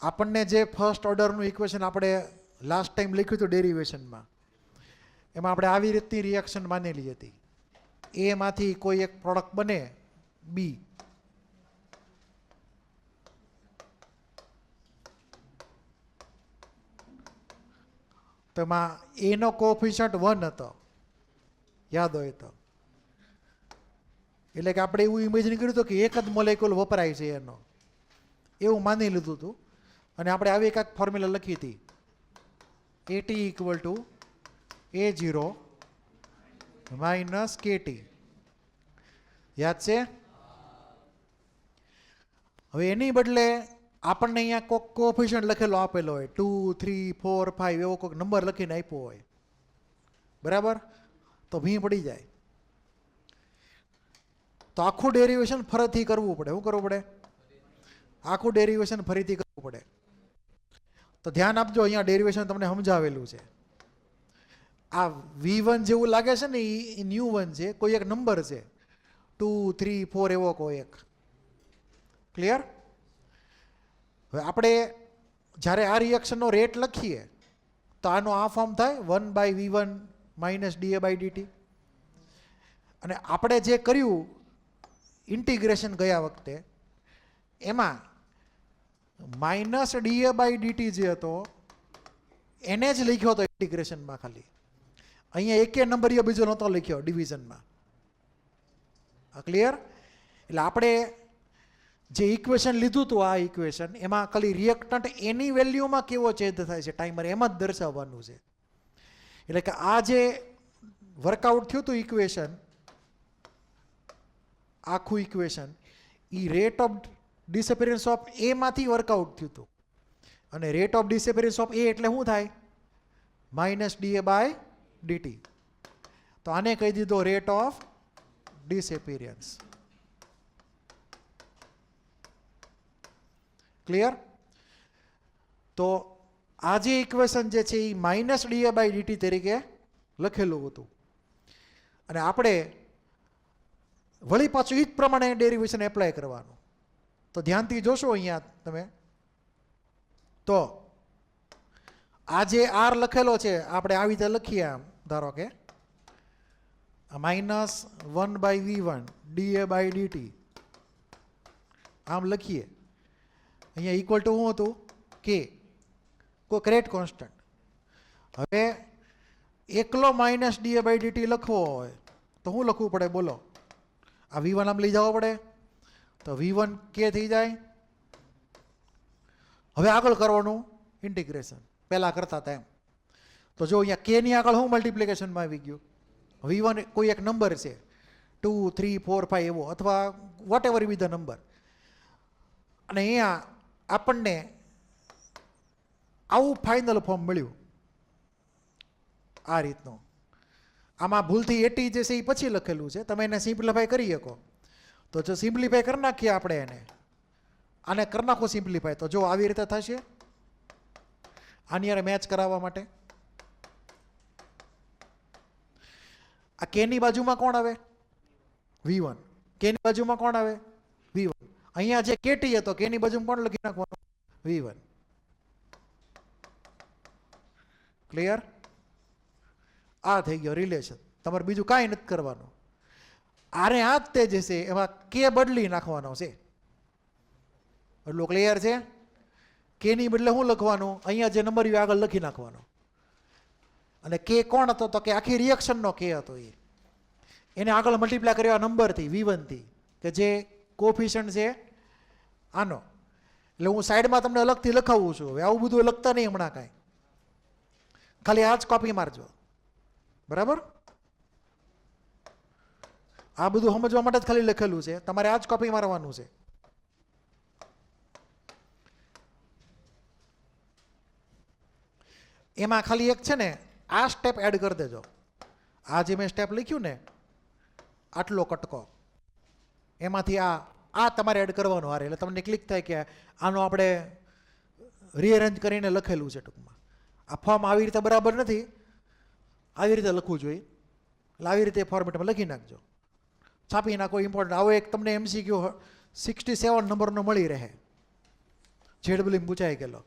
આપણને જે ફર્સ્ટ ઓર્ડરનું ઇક્વેશન આપણે લાસ્ટ ટાઈમ લખ્યું હતું ડેરિવેશનમાં, એમાં આપણે આવી રીતની રિએક્શન માનેલી હતી. એમાંથી કોઈ એક પ્રોડક્ટ બને બી, તો એમાં એનો કોએફિશિયન્ટ 1 હતો, યાદ હોય તો. એટલે કે આપણે એવું ઇમેજિન કર્યું હતું કે એક જ મોલેક્યુલ વપરાય છે એનો, એવું માની લીધું હતું. અને આપણે આવી એક ફોર્મ્યુલા લખી હતી, AT equal to A0 minus KT. યાદ છે? હવે એની બદલે આપણને અહીંયા કોઈક કોએફિશિયન્ટ લખેલો આપેલો હોય, 2, 3, 4, 5 એવો કોઈક નંબર લખીને આપ્યો હોય, બરાબર? તો ભી પડી જાય. તો આખું ડેરિવેશન ફરીથી કરવું પડે. શું કરવું પડે? આખું ડેરિવેશન ફરીથી કરવું પડે. તો ધ્યાન આપજો, અહીંયા ડેરિવેશન તમને સમજાવેલું છે. આ V1 જેવું લાગે છે ને, એ ન્યૂ 1 છે, કોઈ એક નંબર છે 2, 3, 4 એવો કોઈ એક. ક્લિયર? હવે આપણે જ્યારે આ રિએક્શનનો રેટ લખીએ તો આનો આ ફોર્મ થાય 1/V1 માઇનસ dA/dt. અને આપણે જે કર્યું ઇન્ટિગ્રેશન ગયા વખતે, એમાં માઇનસ dA/dt જે હતો એને જ લખ્યો હતો ઇન્ટિગ્રેશનમાં ખાલી. અહીંયા એકે નંબરીયો બીજો નહોતો લખ્યો ડિવિઝનમાં. ક્લિયર? એટલે આપણે જે ઇક્વેશન લીધું હતું, આ ઇક્વેશન, એમાં ખાલી રિએક્ટન્ટ એની વેલ્યુમાં કેવો ચેન્જ થાય છે ટાઈમર, એમ જ દર્શાવવાનું છે. એટલે કે આ જે વર્કઆઉટ થયું હતું ઇક્વેશન, આખું ઇક્વેશન, એ rate of disappearance of A માંથી વર્કઆઉટ થયું હતું. અને rate of disappearance of A એટલે શું થાય? Minus dA/dt. તો આને કહી દીધો રેટ ઓફ ડિસએપિયરન્સ. ક્લિયર? તો આ જે ઇક્વેશન જે છે એ માઇનસ dA/dt તરીકે લખેલું હતું. અને આપણે વળી પાછું એ જ પ્રમાણે ડેરિવેશન એપ્લાય કરવાનું. તો ધ્યાનથી જોશો અહીંયા તમે, તો આ જે R લખેલો છે આપણે આવી રીતે લખીએ. આમ ધારો કે માઇનસ 1/V1 dA/dt આમ લખીએ. અહીંયા ઇક્વલ ટુ શું હતું? K, કોઈ રેટ કોન્સ્ટન્ટ. હવે એકલો માઇનસ dA/dt લખવો હોય તો શું લખવું પડે બોલો? આ V1 આમ લઈ જવો પડે, તો V1 K થઈ જાય. હવે આગળ કરવાનું ઇન્ટિગ્રેશન, પહેલાં કરતા હતા એમ. તો જો અહીંયા K ની આગળ શું મલ્ટિપ્લિકેશનમાં આવી ગયું? V1 કોઈ એક નંબર છે 2, 3, 4, 5 એવો, અથવા whatever be the number. અને અહીંયા આપણને આવું ફાઇનલ ફોર્મ મળ્યું આ રીતનું. આમાં ભૂલથી AT જે છે એ પછી લખેલું છે, તમે એને સિમ્પ્લિફાય કરી શકો. તો જો સિમ્પ્લિફાય કરી નાખીએ આપણે એને, આને કરી નાખો સિમ્પ્લિફાય, તો જો આવી રીતે થશે. આની યાર મેચ કરાવવા માટે આ K ની બાજુમાં કોણ આવે? V1. K ની બાજુમાં કોણ આવે? V1. અહીંયા જે KT હતો, K ની બાજુમાં કોણ લખી નાખવાનું? V1. ક્લિયર? આ થઈ ગયો રિલેશન. તમારે બીજું કાંઈ નથી કરવાનું. આને આ જ તે જે છે એમાં K બદલી નાખવાનો છે. એટલું ક્લિયર છે? K ની બદલે શું લખવાનું? અહીંયા જે નંબર આગળ લખી નાખવાનો. અને K કોણ હતો? તો કે આખી રિએક્શનનો K હતો. એને આગળ મલ્ટીપ્લાય કર્યો આ નંબરથી, V1 થી, કે જે કોએફિશિયન્ટ છે આનો. એટલે હું સાઈડમાં તમને અલગથી લખાવું છું. હવે આવું બધું લખતા નહીં હમણાં કાંઈ, ખાલી આ જ કોપી મારજો. બરાબર? આ બધું સમજવા માટે જ ખાલી લખેલું છે, તમારે આ જ કોપી મારવાનું છે. એમાં ખાલી એક છે ને, આ સ્ટેપ એડ કરી દેજો. આ જે મેં સ્ટેપ લખ્યું ને, આટલો કટકો, એમાંથી આ તમારે એડ કરવાનો હારે. એટલે તમને ક્લિક થાય કે આનો આપણે રીઅરેન્જ કરીને લખેલું છે ટૂંકમાં. આ ફોર્મ આવી રીતે બરાબર નથી, આવી રીતે લખવું જોઈએ. એટલે આવી રીતે ફોર્મેટમાં લખી નાખજો, છાપી નાખો. ઇમ્પોર્ટન્ટ આવો એક તમને MCQ 67 નંબરનો મળી રહે. ZW પૂછાઈ ગયેલો.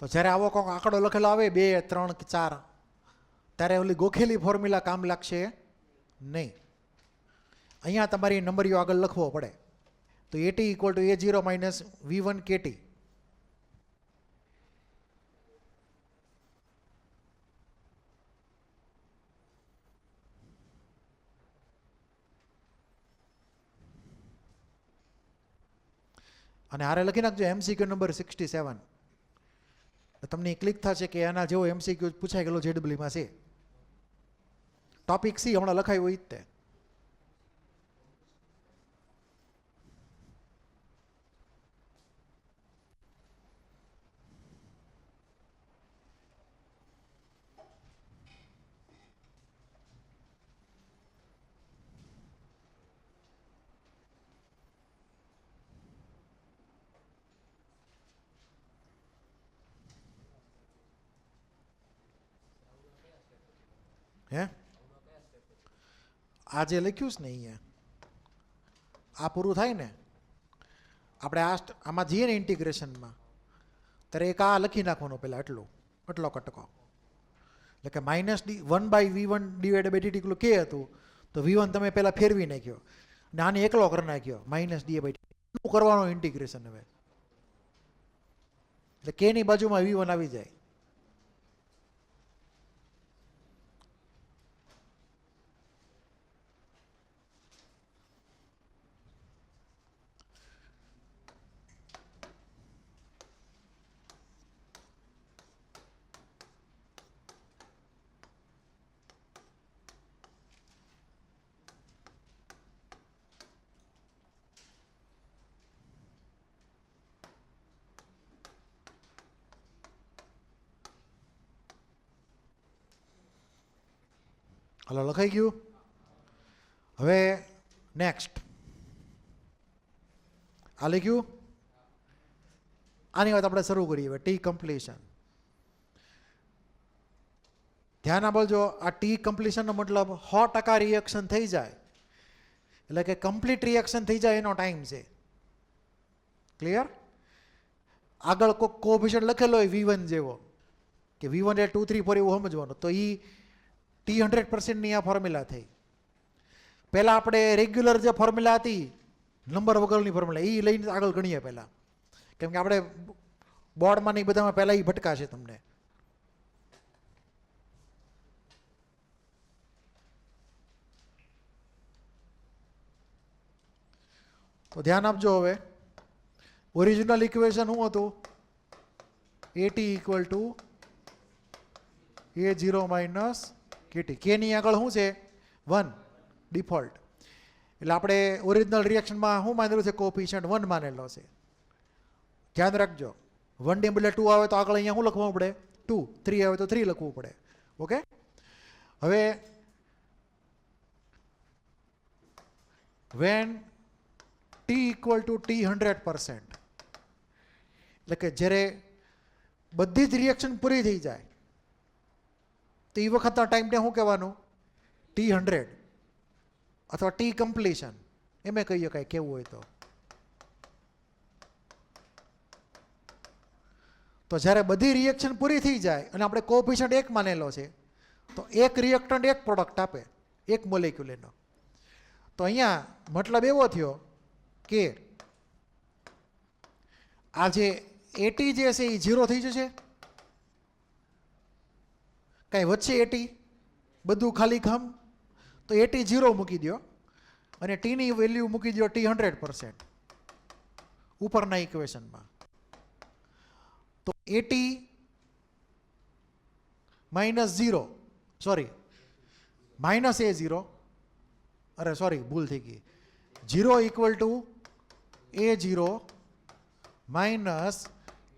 તો જ્યારે આવો કોઈક આંકડો લખેલો આવે 2, 3 કે 4, ત્યારે ઓલી ગોખેલી ફોર્મ્યુલા કામ લાગશે નહીં. અહીંયા તમારી નંબરીઓ આગળ લખવો પડે. તો AT = A0 - V1 KT. અને આરે લખી નાખજો MCQ નંબર 67. તમને ક્લિક થશે કે આના જેવો MCQ પૂછાઈ ગયેલો ZW માં છે. ટોપિક C હમણાં લખાયું હોય જ તે. હે આ જે લખ્યું છે ને અહીંયા આ પૂરું થાય ને આપણે આમાં જઈએ ને ઇન્ટિગ્રેશનમાં ત્યારે એક આ લખી નાખવાનો પહેલાં એટલો કટકો એટલે કે -1/V1 / dt = K હતું તો V1 તમે પહેલાં ફેરવી નાખ્યો અને આને એકલો કરી નાખ્યો -dA/dt. શું કરવાનું ઇન્ટિગ્રેશન હવે એટલે K ની બાજુમાં V1 આવી જાય. હલો લખાઈ ગયું. હવે નેક્સ્ટ આ લખ્યું. આની વાત આપણે શરૂ કરીએ હવે ટી કમ્પ્લીશન. ધ્યાન આપજો આ ટી કમ્પ્લીશનનો મતલબ 100% રિએક્શન થઈ જાય એટલે કે કમ્પ્લીટ રિએક્શન થઈ જાય એનો ટાઈમ છે. ક્લિયર. આગળ કોઈ કોએફિશિયન્ટ લખેલો હોય V1 જેવો કે V1 એ 2, 3, 4 એવું સમજવાનું તો એ T100%ની આ ફોર્મ્યુલા થઈ. પહેલાં આપણે રેગ્યુલર જે ફોર્મ્યુલા હતી નંબર વગરની ફોર્મ્યુલા એ લઈને આગળ ગણીએ પહેલાં, કેમ કે આપણે બોર્ડમાં ને બધામાં પહેલાં એ ભટકાશે તમને. તો ધ્યાન આપજો. હવે ઓરિજિનલ ઇક્વેશન શું હતું? AT = A0 - KT. K ની આગળ શું છે? 1 ડિફોલ્ટ. એટલે આપણે ઓરિજિનલ રિએક્શનમાં શું માનેલું છે? કોએફિશિયન્ટ 1 માનેલો છે. ધ્યાન રાખજો 1 ની બદલે 2 આવે તો આગળ અહીંયા શું લખવું પડે? 2. 3 આવે તો 3 લખવું પડે. ઓકે. હવે when T = T100%, એટલે કે જ્યારે બધી જ રિએક્શન પૂરી થઈ જાય તો એ વખતના ટાઈમને શું કહેવાનું? T100 અથવા ટી કમ્પ્લીશન એમ કહીએ કાંઈ કેવું હોય તો. તો જ્યારે બધી રિએક્શન પૂરી થઈ જાય અને આપણે કોએફિશિયન્ટ 1 માનેલો છે તો એક રિએક્ટન્ટ એક પ્રોડક્ટ આપે, એક મોલેક્યુલનો. તો અહીંયા મતલબ એવો થયો કે આ જે AT જે છે એ 0 થઈ જશે. કાંઈ વચ્ચે AT બધું ખાલી ખમ તો AT 0 મૂકી દો અને ટીની વેલ્યુ મૂકી દો T100% ઉપરના ઇક્વેશનમાં. તો 80 માઇનસ 0 સોરી માઇનસ A0 અરે સોરી ભૂલ થઈ ગઈ 0 equal to A0 minus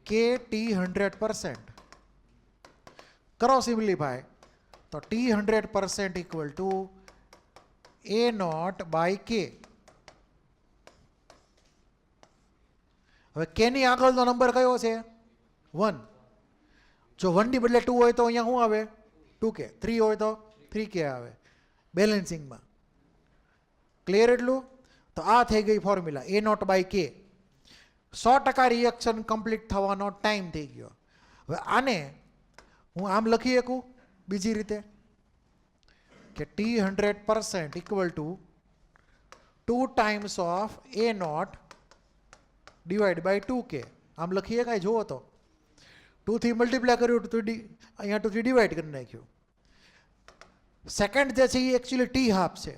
KT 100%. કરો સિમ્પ્લિફાય તો T 100% equal to A0 by K. હવે K ની આગળનો નંબર કયો છે 1. જો 1 ની બદલે 2 હોય તો અહીંયા શું આવે 2K, 3 હોય તો 3K આવે બેલેન્સિંગમાં. ક્લિયર એટલું? તો આ થઈ ગઈ formula A0 by K. 100% reaction complete થવાનો ટાઈમ થઈ ગયો. હવે આને હું આમ લખી શકું બીજી રીતે કે T 100% equal to 2 times of A0 divide by 2K. આમ લખી શકાય જુઓ તો 2 થી મલ્ટીપ્લાય કર્યું તો અહીંયા 2 થી ડિવાઈડ કરી નાખ્યું. સેકન્ડ જે છે એ એકચ્યુઅલી T હાફ છે.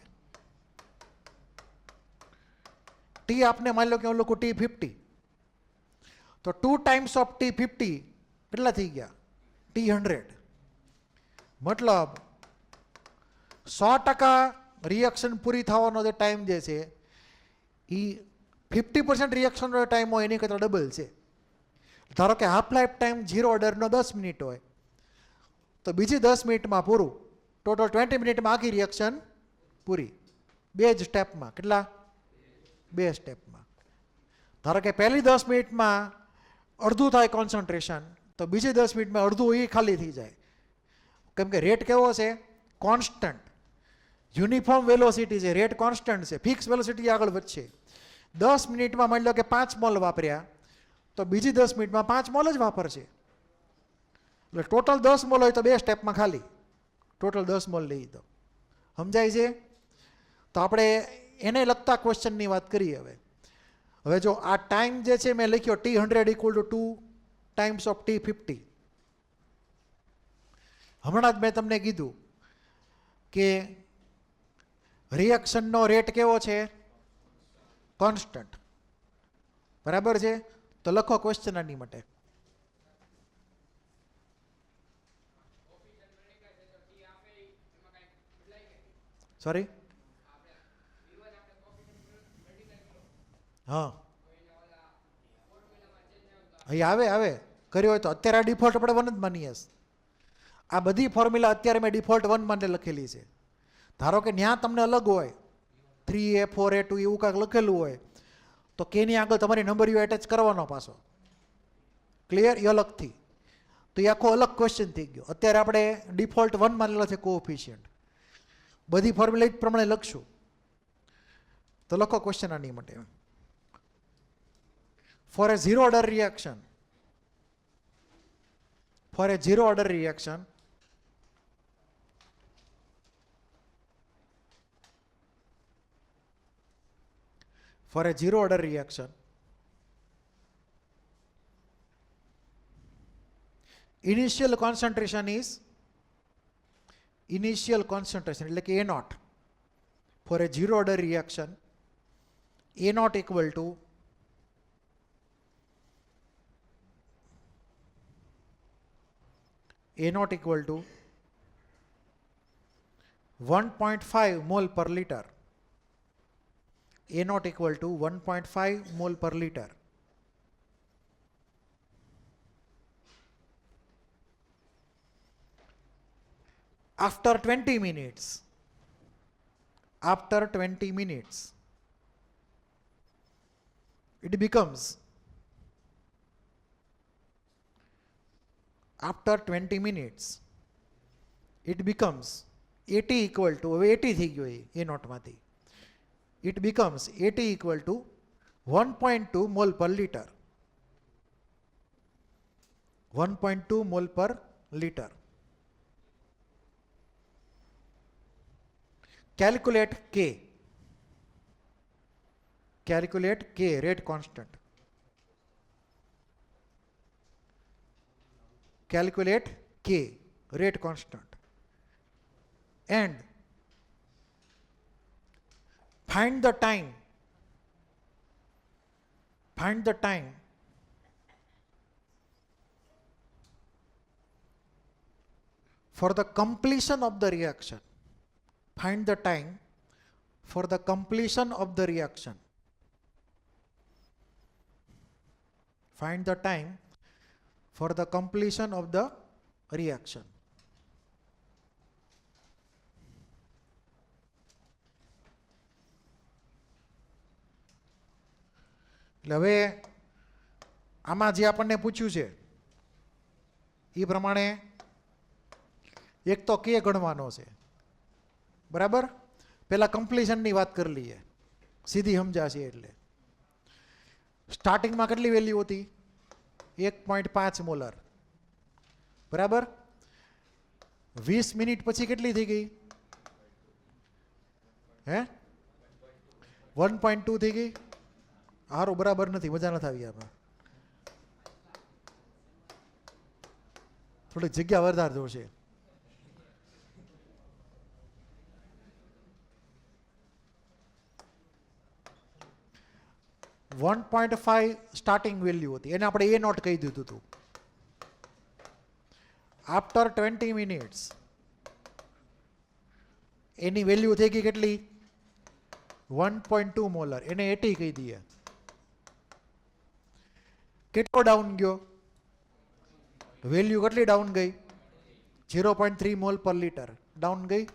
T આપને માની લો કે હું લખું T50 તો 2 ટાઈમ્સ ઓફ T50 કેટલા થઈ ગયા T100. મતલબ 100% રિએક્શન પૂરી થવાનો જે ટાઈમ જે છે એ 50% રિએક્શનનો ટાઈમ હોય એની કરતાં ડબલ છે. ધારો કે હાફ લાઈફ ટાઈમ 0 ઓર્ડરનો 10 મિનિટ હોય તો બીજી 10 મિનિટમાં પૂરું, ટોટલ 20 મિનિટમાં આખી રિએક્શન પૂરી. 2 જ સ્ટેપમાં. કેટલા? 2 સ્ટેપમાં. ધારો કે પહેલી 10 મિનિટમાં અડધું થાય કોન્સન્ટ્રેશન તો બીજી 10 મિનિટમાં અડધું એ ખાલી થઈ જાય. કેમ કે રેટ કેવો છે? કોન્સ્ટન્ટ. યુનિફોર્મ વેલોસિટી છે, રેટ કોન્સ્ટન્ટ છે, ફિક્સ વેલોસિટી આગળ વધશે. 10 મિનિટમાં માની લો કે 5 મોલ વાપર્યા તો બીજી 10 મિનિટમાં 5 મોલ જ વાપરશે. એટલે ટોટલ 10 મોલ હોય તો 2 સ્ટેપમાં ખાલી. ટોટલ 10 મોલ લઈ તો સમજાય છે? તો આપણે એને લગતા ક્વેશ્ચનની વાત કરીએ હવે. હવે જો આ ટાઈમ જે છે મેં લખ્યો T100 equal to 2 times of T50. હમણાં જ મેં તમને કીધું કે રિએક્શનનો રેટ કેવો છે? કોન્સ્ટન્ટ. બરાબર છે? તો લખો ક્વેશ્ચન આની માટે. સોરી? હા અહીં આવે કર્યો હોય તો અત્યારે આ ડિફોલ્ટ આપણે 1 જ માનીએ. આ બધી ફોર્મ્યુલા અત્યારે મેં ડિફોલ્ટ 1 માટે લખેલી છે. ધારો કે ત્યાં તમને અલગ હોય 3A 4A 2 એવું કાંઈક લખેલું હોય તો કેની આગળ તમારી નંબર યુ એટેચ કરવાનો પાછો. ક્લિયર? એ અલગથી. તો એ આખો અલગ ક્વેશ્ચન થઈ ગયો. અત્યારે આપણે ડિફોલ્ટ 1 માનેલો છે કોએફિશિયન્ટ. બધી ફોર્મ્યુલા જ પ્રમાણે લખશું. તો લખો ક્વેશ્ચન આની માટે. For a zero order reaction, for a zero order reaction, for a zero order reaction, initial concentration એટલે કે A0. For a zero order reaction, A0 equal to A0 equal to 1.5 mole per liter. A0 equal to 1.5 mole per liter. After 20 minutes, after 20 minutes, it becomes, after 20 minutes, it becomes AT equal to, હવે 80 થઈ ગયો A0 માંથી, it becomes AT equal to 1.2 mole per liter. 1.2 mole per liter. Calculate K. Calculate K, rate constant. Calculate K, rate constant. And find the time. Find the time for the completion of the reaction. Find the time for the completion of the reaction. Find the time for the completion of the reaction. એટલે હવે આમાં જે આપણને પૂછ્યું છે એ પ્રમાણે એક તો કે ગણવાનો છે, બરાબર. પહેલા કમ્પ્લીશનની વાત કરી લઈએ, સીધી સમજાશે. એટલે સ્ટાર્ટિંગમાં કેટલી વેલ્યુ હતી? 1.5 મોલર, બરાબર. 20 મિનિટ પછી કેટલી થઈ ગઈ? હે 1.2 થઈ ગઈ. સારું, બરાબર નથી, મજા નથી આવી. આમાં થોડીક જગ્યા વધારે જોશે. .5 સ્ટાર્ટિંગ વેલ્યુ હતી, એને આપણે એ નોટ કહી દીધું હતું. આફ્ટર 20 મિનિટ્સ એની વેલ્યુ થઈ ગઈ કેટલી? 1.2 મોલર, એને 80 કહી દઈએ. કેટલો ડાઉન ગયો? વેલ્યુ કેટલી ડાઉન ગઈ? 0.3 મોલ પર લીટર ડાઉન ગઈ.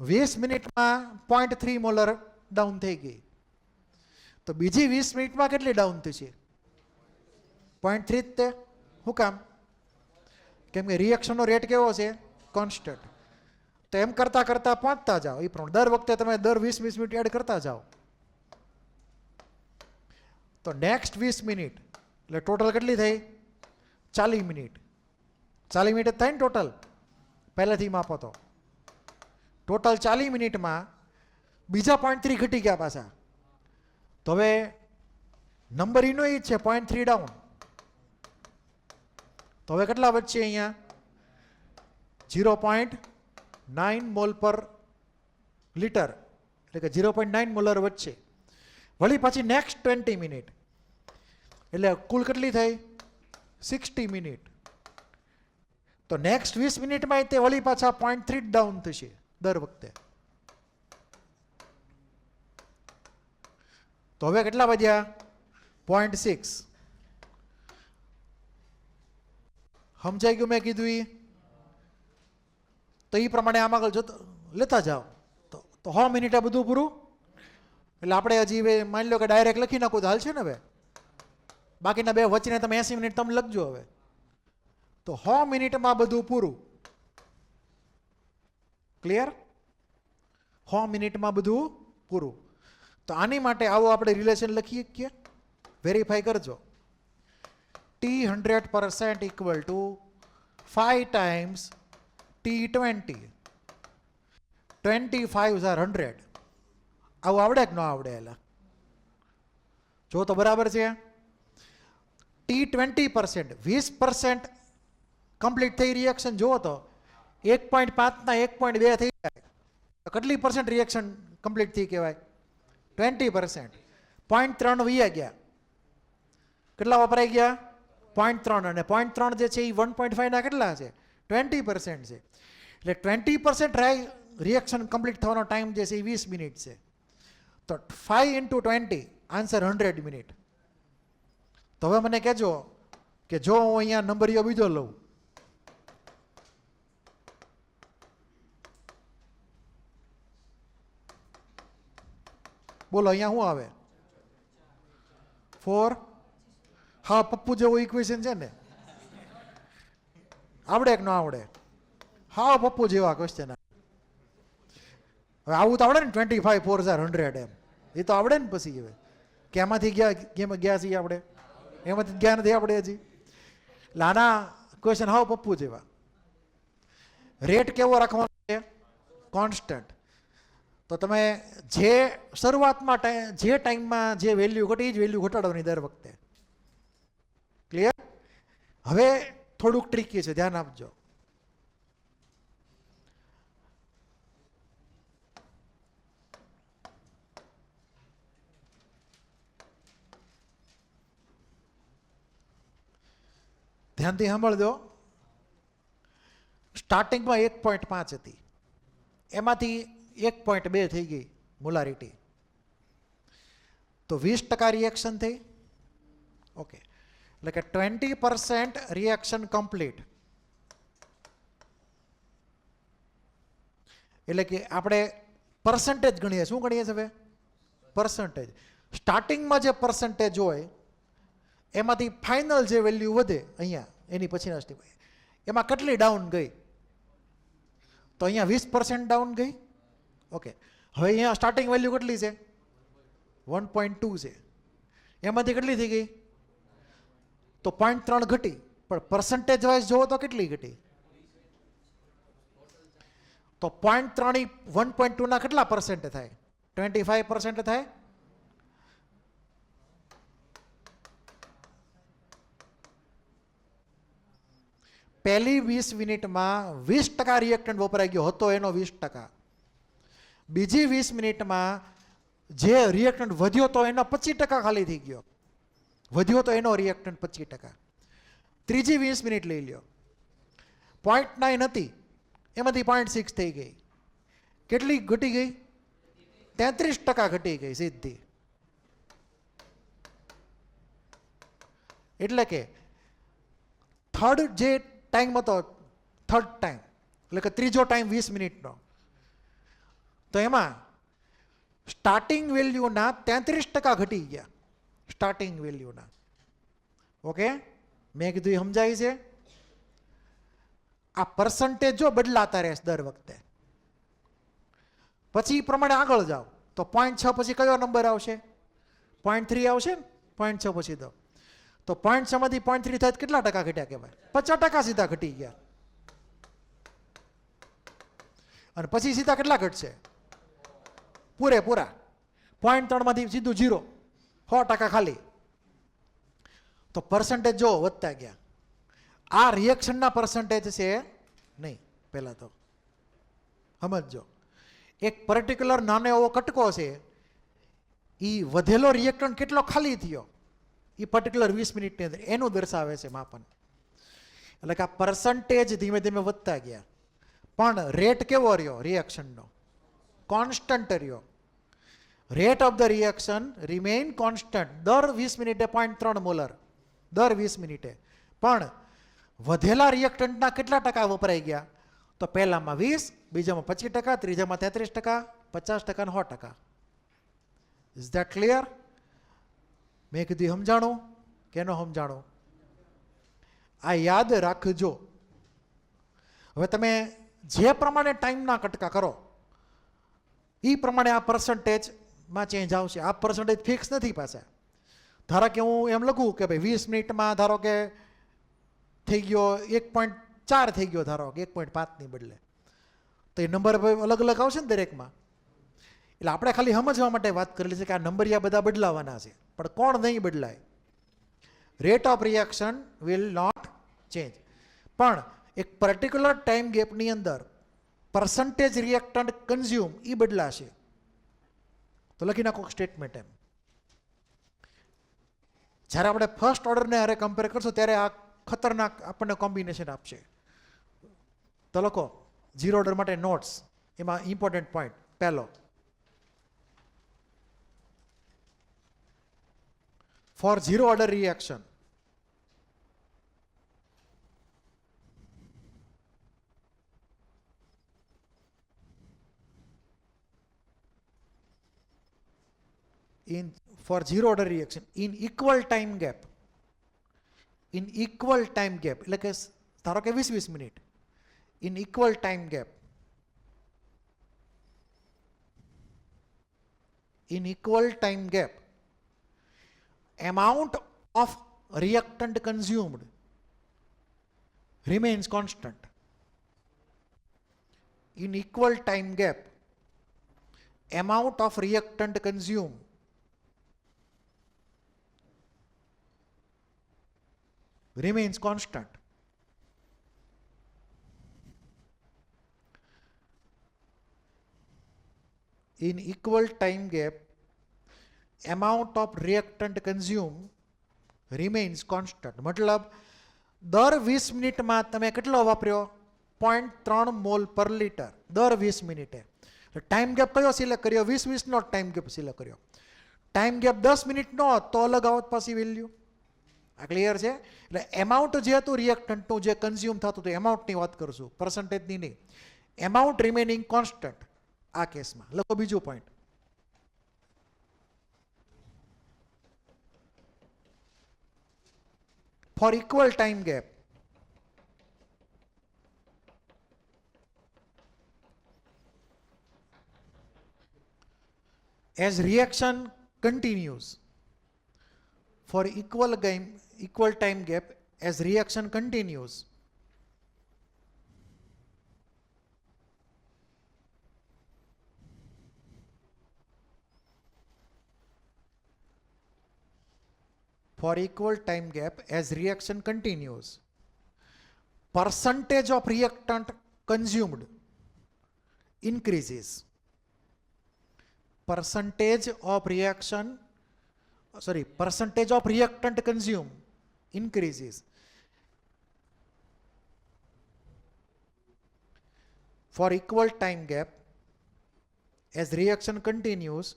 20 મિનિટમાં 0.3 મોલર ડાઉન થઈ ગઈ. તો બીજી 20 મિનિટમાં કેટલી ડાઉન થશે? 0.3 જ તે. શું કામ? કેમ કે રિએક્શનનો રેટ કેવો છે? કોન્સ્ટન્ટ. તો એમ કરતાં કરતાં પહોંચતા જાઓ. એ પ્રમાણે દર વખતે તમે દર 20 મિનિટ એડ કરતા જાઓ. તો નેક્સ્ટ 20 મિનિટ એટલે ટોટલ કેટલી થઈ? 40 મિનિટ. 40 મિનિટ થાય ને ટોટલ? પહેલેથી માપો તો ટોટલ 40 મિનિટમાં બીજા 0.3 ઘટી ગયા પાછા. તો હવે નંબર એનો એ જ છે, 0.3 ડાઉન. તો હવે કેટલા વધશે અહીંયા? 0.9 મોલ પર લીટર, એટલે કે 0.9 મોલર વધશે. વળી પાછી નેક્સ્ટ 20 મિનિટ એટલે કુલ કેટલી થઈ? 60 મિનિટ. તો નેક્સ્ટ 20 મિનિટમાં તે વળી પાછા 0.3 ડાઉન થશે દર વખતે. તો હવે કેટલા વધ્યા? 0.6. સમજાઈ ગયું મેં કીધું એ? તો એ પ્રમાણે આમાં આગળ જોતા લેતા જાઓ. તો 100 મિનિટ આ બધું પૂરું. એટલે આપણે હજી હવે માની લો કે ડાયરેક્ટ લખી નાખું તો હાલશે ને? હવે બાકીના બે વચ્ચેને તમે 80 મિનિટ તમે લખજો. હવે તો 100 મિનિટમાં બધું પૂરું. ક્લિયર? 100 મિનિટમાં બધું પૂરું. તો આની માટે આવો આપણે રિલેશન લખીએ કે વેરીફાઈ કરજો. T100% equal to 5 times T20. 25 are 100. આવું આવડે કે ન આવડે? એલા જો તો બરાબર છે. T20% 20% કમ્પ્લીટ થઈ રિએક્શન જુઓ તો 1.5 ના 1.2 થઈ જાય. કેટલી પરસેન્ટ રિએક્શન કમ્પ્લીટ થઈ કહેવાય? 20%. 0.3 વૈયા ગયા. કેટલા વપરાઈ ગયા? 0.3. અને 0.3 જે છે એ 1.5 ના કેટલા છે? 20% છે. એટલે 20% રિએક્શન કમ્પ્લીટ થવાનો ટાઈમ જે છે એ 20 મિનિટ છે. તો 5 × 20 આન્સર 100 મિનિટ. તો હવે મને કહેજો કે જો હું અહીંયા નંબરીઓ બીજો લઉં, બોલો અહીંયા શું આવે? 4. હા, પપ્પુ જેવું ઇક્વેશન છે ને? આવડે કે ન આવડે? હા, પપ્પુ જેવા ક્વેશ્ચન. હવે આવું તો આવડે ને? 25 4 100 એમ એ તો આવડે ને? પછી હવે કે એમાંથી ગયા છીએ આપણે? એમાંથી ગયા નથી આપણે હજી. એટલે આના ક્વેશ્ચન હાવ પપ્પુ જેવા. રેટ કેવો રાખવાનો છે? કોન્સ્ટન્ટ. તો તમે જે શરૂઆતમાં જે ટાઈમમાં જે વેલ્યુ ઘટી એ જ વેલ્યુ ઘટાડવાની દર વખતે. ક્લિયર? હવે થોડુંક ટ્રિકી છે, ધ્યાન આપજો. ધ્યાનથી સાંભળજો. સ્ટાર્ટિંગમાં 1.5 હતી, એમાંથી 1.2 થઈ ગઈ મોલારિટી, તો 20% રિએક્શન થઈ. ઓકે, એટલે કે 20% રિએક્શન કમ્પ્લીટ. એટલે કે આપણે પર્સન્ટેજ ગણીએ. શું ગણીએ છીએ હવે? પર્સન્ટેજ. સ્ટાર્ટિંગમાં જે પર્સન્ટેજ હોય એમાંથી ફાઇનલ જે વેલ્યુ વધે અહીંયા એની પછીના સ્ટેપ, એમાં કેટલી ડાઉન ગઈ? તો અહીંયા 20% ડાઉન ગઈ. ઓકે, હવે અહીંયા સ્ટાર્ટિંગ વેલ્યુ કેટલી છે? 1.2 છે. એમાંથી કેટલી થઈ ગઈ? તો 0.3 ઘટી. પણ પર્સન્ટેજ વાઇઝ જોવો તો કેટલી ઘટી? તો 0.3 1.2 ના કેટલા પર્સન્ટ થાય? 25% થાય. પહેલી 20 મિનિટમાં 20% રિએક્ટન્ટ વપરાઈ ગયો હતો એનો 20%. બીજી 20 મિનિટમાં જે રિએક્ટન્ટ વધ્યો તો એનો 25% ખાલી થઈ ગયો. વધ્યો તો એનો રિએક્ટન્ટ 25%. ત્રીજી 20 મિનિટ લઈ લ્યો, 0.9 હતી, એમાંથી 0.6 થઈ ગઈ. કેટલી ઘટી ગઈ? 33% ઘટી ગઈ સીધી. એટલે કે થર્ડ જે ટાઈમ હતો, થર્ડ ટાઈમ એટલે કે ત્રીજો ટાઈમ 20 મિનિટનો, તો એમાં સ્ટાર્ટિંગ વેલ્યુના 33% ઘટી ગયા. સ્ટાર્ટિંગ વેલ્યુના. ઓકે, મેં કીધું એ સમજાય છે? આ પર્સન્ટેજ જો બદલાતા રહેશે દર વખતે. પછી પ્રમાણે આગળ જાઓ તો 0.6 પછી કયો નંબર આવશે? 0.3 આવશે ને? 0.6 પછી તો 0.6 માંથી 0.3 થાય કેટલા ટકા ઘટ્યા કહેવાય? 50% સીધા ઘટી ગયા. અને પછી સીધા કેટલા ઘટશે? પૂરેપૂરા 0.3 માંથી સીધું 0, 100% ખાલી. તો પર્સન્ટેજ જો વધતા ગયા. આ રિએક્શનના પર્સન્ટેજ છે નહીં. પહેલા તો સમજો, એક પર્ટિક્યુલર નાનો એવો કટકો છે, એ વધેલો રિએક્ટન્ટ કેટલો ખાલી થયો એ પર્ટિક્યુલર 20 મિનિટની અંદર, એનું દર્શાવે છે માપન. એટલે કે આ પર્સન્ટેજ ધીમે ધીમે વધતા ગયા, પણ રેટ કેવો રહ્યો રિએક્શનનો? કોન્સ્ટન્ટ રહ્યો. Rate of the reaction remain constant. દર 20 મિનિટે 0.3 મોલર દર 20 મિનિટે. પણ વધેલા રિએક્ટન્ટના કેટલા ટકા વપરાઈ ગયા? તો પહેલામાં 20, બીજામાં 25%, ત્રીજામાં 33%, 50% અને 100%. Is that clear? મેં કીધું સમજાણું કે ન સમજાણું? આ યાદ રાખજો. હવે તમે જે પ્રમાણે ટાઈમના કટકા કરો એ પ્રમાણે આ પર્સન્ટેજમાં ચેન્જ આવશે. આ પર્સન્ટેજ ફિક્સ નથી પાછા. ધારો કે હું એમ લખું કે ભાઈ 20 મિનિટમાં ધારો કે થઈ ગયો 1.4 થઈ ગયો, ધારો કે 1.5ની બદલે, તો એ નંબર અલગ અલગ આવશે ને દરેકમાં. એટલે આપણે ખાલી સમજવા માટે વાત કરેલી છે કે આ નંબરિયા બધા બદલાવાના છે, પણ કોણ નહીં બદલાય? Rate of reaction will not change. પણ એક પર્ટિક્યુલર ટાઈમ ગેપની અંદર પર્સન્ટેજ રિએક્ટન્ટ કન્ઝ્યુમ એ બદલાશે. તો લખી નાખો સ્ટેટમેન્ટ એમ. જ્યારે આપણે ફર્સ્ટ ઓર્ડરને હારે કમ્પેર કરશું ત્યારે આ ખતરનાક આપણને કોમ્બિનેશન આપશે. તો લખો ઝીરો ઓર્ડર માટે નોટ્સ, એમાં ઇમ્પોર્ટન્ટ પોઈન્ટ પહેલો, for zero order reaction for zero order reaction in equal time gap, એટલે કે ધારો કે 20 minute, in equal time gap, amount of reactant consumed remains constant. In equal time gap, amount of reactant consumed remains constant. In equal time gap, amount of reactant consumed remains constant. मतलब દર 20 મિનિટમાં તમે કેટલો વાપર્યો? 0.3 mall પર litre દર 20 મિનિટે. Time gap કયો સિલેક્ટ કર્યો? 20-20 નો ટાઈમ ગેપ સિલેક્ટ કર્યો. ટાઈમ ગેપ 10 મિનિટનો તો અલગ આવત પાછી વેલ્યુ. આ ક્લિયર છે? એટલે એમાઉન્ટ જે હતું રિએક્ટન્ટનું જે કન્ઝ્યુમ થતું હતું એમાઉન્ટની વાત કરશું, પર્સન્ટેજની નહીં. એમાઉન્ટ રિમેનિંગ કોન્સ્ટન્ટ આ કેસમાં. લખો બીજું point. For equal time gap as reaction continues, for equal time gap as reaction continues, for equal time gap as reaction continues, percentage of reactant consumed increases. Percentage of reactant consumed increases. For equal time gap as reaction continues,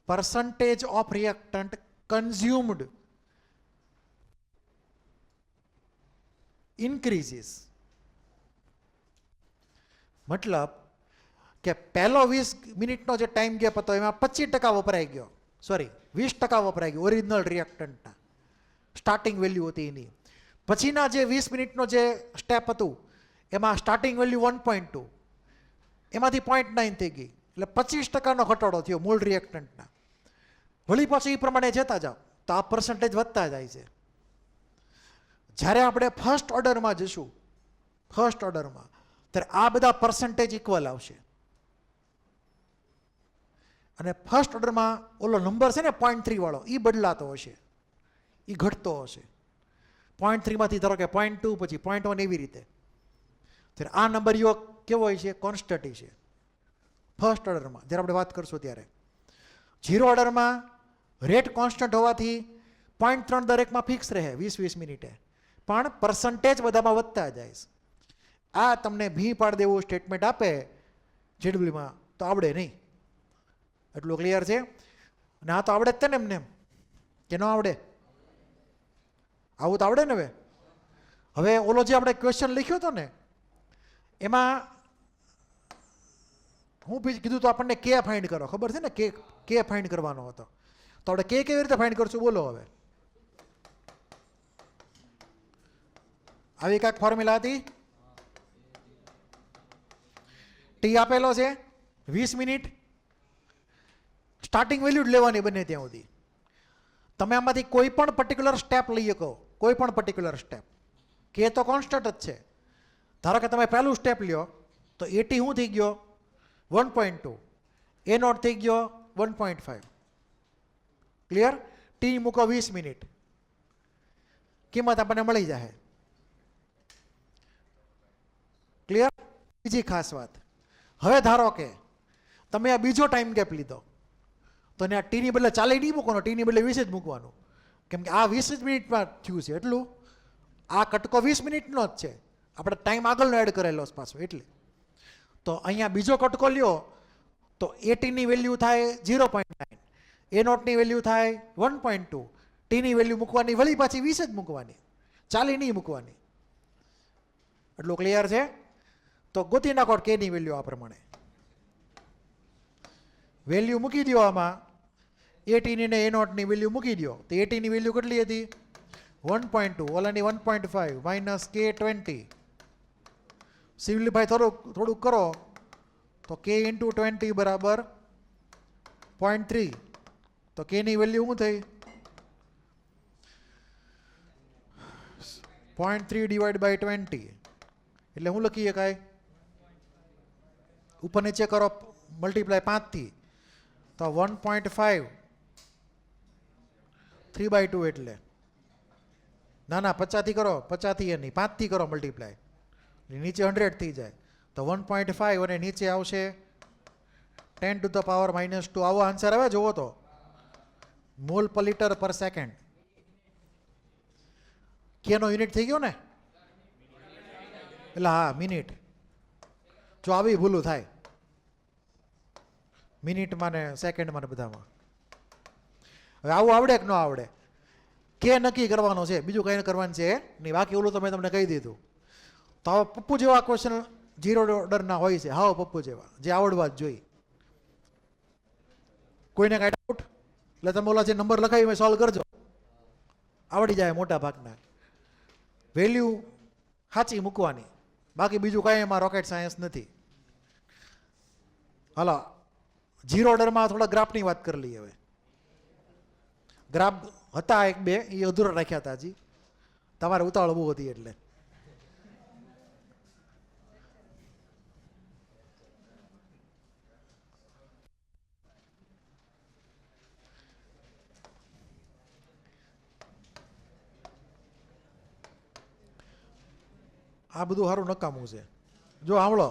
percentage of reactant consumed increases. मतलब કે પહેલો 20 મિનિટનો જે time gap હતો એમાં 25% વપરાઈ ગયો, sorry 20% વપરાઈ ગયો original રિએક્ટન્ટના, starting value હતી એની. પછીના જે 20 મિનિટનો જે સ્ટેપ હતું એમાં સ્ટાર્ટિંગ વેલ્યુ 1.2, એમાંથી 0.9 થઈ ગઈ, એટલે 25%નો ઘટાડો થયો મૂળ રિએક્ટન્ટના. વળી પાછું એ પ્રમાણે જતા જાઓ તો આ પર્સન્ટેજ વધતા જાય છે. જ્યારે આપણે ફર્સ્ટ ઓર્ડરમાં જશું, ફર્સ્ટ ઓર્ડરમાં, ત્યારે આ બધા પર્સન્ટેજ ઇક્વલ આવશે. અને ફર્સ્ટ ઓર્ડરમાં ઓલો નંબર છે ને 0.3 વાળો, એ બદલાતો હશે, એ ઘટતો હશે. 0.3માંથી ધારો કે 0.2, પછી 0.1, એવી રીતે. ત્યારે આ નંબર કેવો હોય છે? કોન્સ્ટન્ટ છે ફર્સ્ટ ઓર્ડરમાં, જ્યારે આપણે વાત કરશું ત્યારે. 0 ઓર્ડરમાં રેટ કોન્સ્ટન્ટ હોવાથી 0.3 દરેકમાં ફિક્સ રહે 20-20 મિનિટે, પણ પર્સન્ટેજ બધામાં વધતા જાય. આ તમને ભી પાડી દેવું સ્ટેટમેન્ટ આપે જેડબલ્યુમાં તો આવડે નહીં. એટલું ક્લિયર છે? અને આ તો આવડે જ છે ને એમને, કે ન આવડે? આવું તો આવડે ને. હવે ઓલો જે આપણે ક્વેશ્ચન લખ્યો હતો ને એમાં હું કીધું તો આપણને કે ફાઇન્ડ કરો, ખબર છે ને? કે ફાઇન્ડ કરવાનો હતો. તો આપણે કે કેવી રીતે ફાઇન્ડ કરશું બોલો? હવે આવી કાંઈક ફોર્મ્યુલા હતી. ટી આપેલો છે 20 મિનિટ, સ્ટાર્ટિંગ વેલ્યુ જ લેવાની બને ત્યાં સુધી. તમે આમાંથી કોઈ પણ પર્ટિક્યુલર સ્ટેપ લઈ શકો, કોઈ પણ પર્ટિક્યુલર સ્ટેપ. કે તો કોન્સ્ટન્ટ જ છે. ધારો કે તમે પહેલું સ્ટેપ લ્યો તો એટી શું થઈ ગયો? 1.2. એ નોટ થઈ ગયો 1.5. ક્લિયર? ટી મૂકો 20 મિનિટ, કિંમત આપણને મળી જાય. ક્લિયર? બીજી ખાસ વાત, હવે ધારો કે તમે આ બીજો ટાઈમ ગેપ લીધો તો આ ટીની બદલે 40 નહીં મૂકવાનો, ટીની બદલે 20 જ મૂકવાનું. કેમ કે આ 20 મિનિટમાં થયું છે એટલું. આ કટકો 20 મિનિટનો જ છે, આપણે ટાઈમ આગળનો એડ કરેલો પાછો એટલે. તો અહીંયા બીજો કટકો લ્યો તો એટીની વેલ્યુ થાય 0.9, એ નોટની વેલ્યુ થાય 1.2, ટીની વેલ્યુ મૂકવાની વળી પાછી 20 જ મૂકવાની, 40 નહીં મૂકવાની. એટલું ક્લિયર છે? તો ગોતી નાખો કેની વેલ્યુ આ પ્રમાણે. વેલ્યુ મૂકી દો આમાં, એટીની ને એ નોટની વેલ્યુ મૂકી દો. તો એટીની વેલ્યુ કેટલી હતી? 1.2, ઓલાની 1.5 માઇનસ કે 20. સિમ્પ્લિફાય થોડુંક કરો તો કે ઇન્ટુ 20 બરાબર 0.3. તો કેની વેલ્યુ શું થઈ? 0.3 ડિવાઈડ બાય 20 એટલે શું લખી શકાય? ઉપર નીચે કરો મલ્ટીપ્લાય 5 થી તો 1.5 3/2 એટલે ના 50 થી કરો, 50 થી નહીં 5 થી કરો મલ્ટીપ્લાય, નીચે 100 થઈ જાય. તો 1.5 અને નીચે આવશે 10 to the power -2. આવો આન્સર આવે જોવો તો, મોલ પર લિટર પર સેકન્ડ. કેનો યુનિટ થઈ ગયો ને, એટલે હા મિનિટ, જો આવી ભૂલું થાય મિનિટમાં ને સેકન્ડમાં ને બધામાં. હવે આવું આવડે કે ન આવડે? કે નક્કી કરવાનો છે, બીજું કંઈ કરવાનું છે નહીં. બાકી ઓલું તો મેં તમને કહી દીધું. તો હવે પપ્પુ જેવા ક્વેશ્ચન ઝીરો ઓર્ડરના હોય છે, હાવ પપ્પુ જેવા, જે આવડવા જ જોઈએ. કોઈને કાંઈ ડાઉટ? એટલે તમે ઓલા જે નંબર લખાવી સોલ્વ કરજો, આવડી જાય મોટા ભાગના. વેલ્યુ સાચી મૂકવાની, બાકી બીજું કાંઈ એમાં રોકેટ સાયન્સ નથી. હાલો, ઝીરો ઓર્ડરમાં થોડા ગ્રાફની વાત કરી લઈએ. હવે ગ્રાફ હતા એક બે, એ અધૂરા રાખ્યા હતા હજી, તમારે ઉતાવળ બહુ હતી એટલે. આ બધું સારું નકામું છે. જો સાંભળો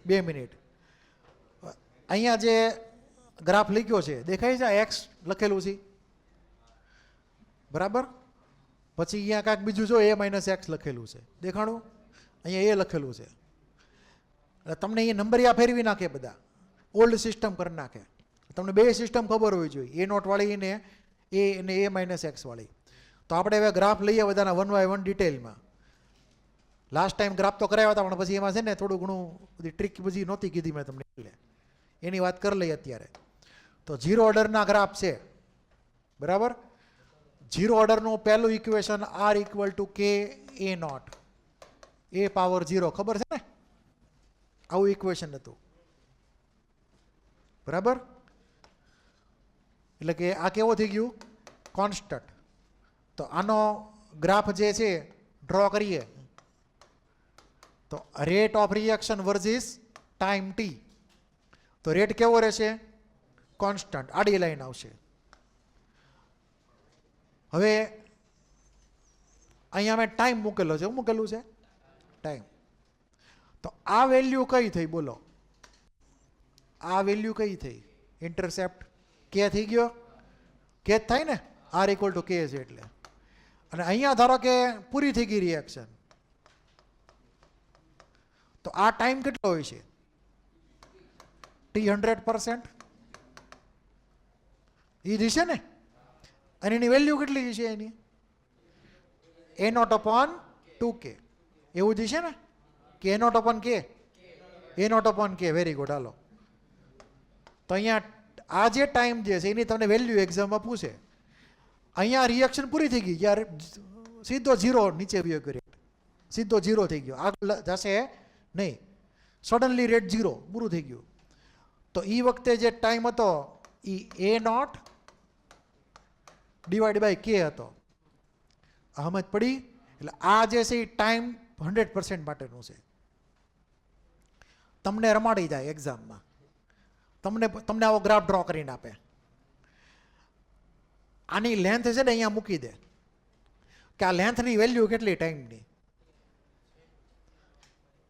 2 મિનિટ. અહીંયા જે ગ્રાફ લખ્યો છે દેખાય છે, એક્સ લખેલું છે બરાબર. પછી અહીંયા કાંઈક બીજું જો એ માઇનસ એક્સ લખેલું છે, દેખાણું? અહીંયા એ લખેલું છે. એટલે તમને અહીંયા નંબરિયા ફેરવી નાખે, બધા ઓલ્ડ સિસ્ટમ કરી નાખે. તમને બે સિસ્ટમ ખબર હોવી જોઈએ, એ નોટ વાળી ને એ માઇનસ એક્સ વાળી. તો આપણે હવે ગ્રાફ લઈએ બધાના 1 બાય 1 ડિટેલમાં. લાસ્ટ ટાઈમ ગ્રાફ તો કરાવ્યા હતા, પણ પછી એમાં છે ને થોડું ઘણું બધી ટ્રીક બધી નહોતી કીધી મેં તમને, એટલે એની વાત કરી લઈએ અત્યારે. તો ઝીરો ઓર્ડરના ગ્રાફ છે બરાબર. ઝીરો ઓર્ડરનું પહેલું ઇક્વેશન આર ઇક્વલ ટુ કે એ નોટ એ પાવર 0, ખબર છે ને? આવું ઇક્વેશન હતું બરાબર. એટલે કે આ કેવો થઈ ગયું? કોન્સ્ટન્ટ. તો આનો ગ્રાફ જે છે ડ્રો કરીએ તો rate of reaction versus time T. તો રેટ કેવો રહેશે? કોન્સ્ટન્ટ, આડી લાઈન આવશે. હવે અહીંયા મેં ટાઈમ મૂકેલો છે, શું મૂકેલું છે? ટાઈમ. તો આ વેલ્યુ કઈ થઈ બોલો? આ વેલ્યુ કઈ થઈ? ઇન્ટરસેપ્ટ કે થઈ ગયો, કે જ થાય ને, આર ઇક્વલ ટુ કે છે એટલે. અને અહીંયા ધારો કે પૂરી થઈ ગઈ રિએક્શન, તો આ ટાઈમ કેટલો હોય છે? T100%. એ દિશે ને. અને એની વેલ્યુ કેટલી છે? એની A0/2K એવું દિશે ને, કે A0/K, A0/K. Very good. હાલો, તો અહીંયા આ જે ટાઈમ જે છે એની તમને વેલ્યુ એક્ઝામમાં પૂછે. અહીંયા રિએક્શન પૂરી થઈ ગઈ, યાર સીધો 0 નીચે વ્યૂ કરી, સીધો 0 થઈ ગયો, આગળ જશે નહીં. સડનલી રેટ 0 પૂરું થઈ ગયું. તો એ વખતે જે ટાઈમ હતો એ A0 ડિવાઈડ બાય K હતો. સમજ પડી? એટલે આ જે છે એ ટાઈમ 100% માટેનું છે. તમને રમાડી જાય એક્ઝામમાં, તમને આવો ગ્રાફ ડ્રો કરીને આપે. આની લેન્થ છે ને અહીંયા મૂકી દે કે આ લેન્થની વેલ્યુ કેટલી ટાઈમની.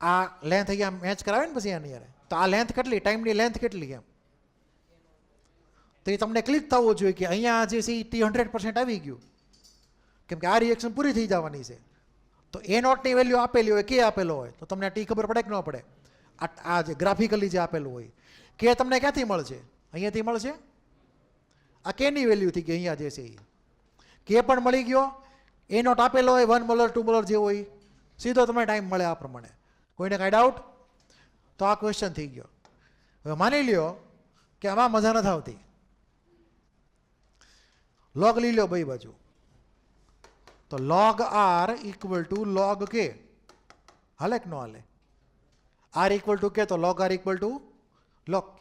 આ લેન્થ અહીંયા મેચ કરાવે ને પછી આની યારે, તો આ લેન્થ કેટલી, ટાઈમની લેન્થ કેટલી એમ. તો એ તમને ક્લિક થવું જોઈએ કે અહીંયા જે છે T100% આવી ગયું, કેમ કે આ રિએક્શન પૂરી થઈ જવાની છે. તો A0ની વેલ્યુ આપેલી હોય, કે આપેલો હોય, તો તમને ટી ખબર પડે કે ન પડે? આ જે ગ્રાફિકલી જે આપેલું હોય, કે તમને ક્યાંથી મળશે? અહીંયાથી મળશે. આ કેની વેલ્યુ થઈ ગઈ અહીંયા જે છે એ કે પણ મળી ગયો. A0 આપેલો હોય 1 મોલર 2 મોલર જે હોય, સીધો તમને ટાઈમ મળે આ પ્રમાણે. કોઈને કાંઈ ડાઉટ? તો આ ક્વેશ્ચન થઈ ગયો. હવે માની લ્યો કે આમાં મજા નથી આવતી, લોગ લઈ લો બે બાજુ. તો log r equal to log k. હાલે કે ન હાલે? r ઇક્વલ ટુ k, તો log r equal to log k.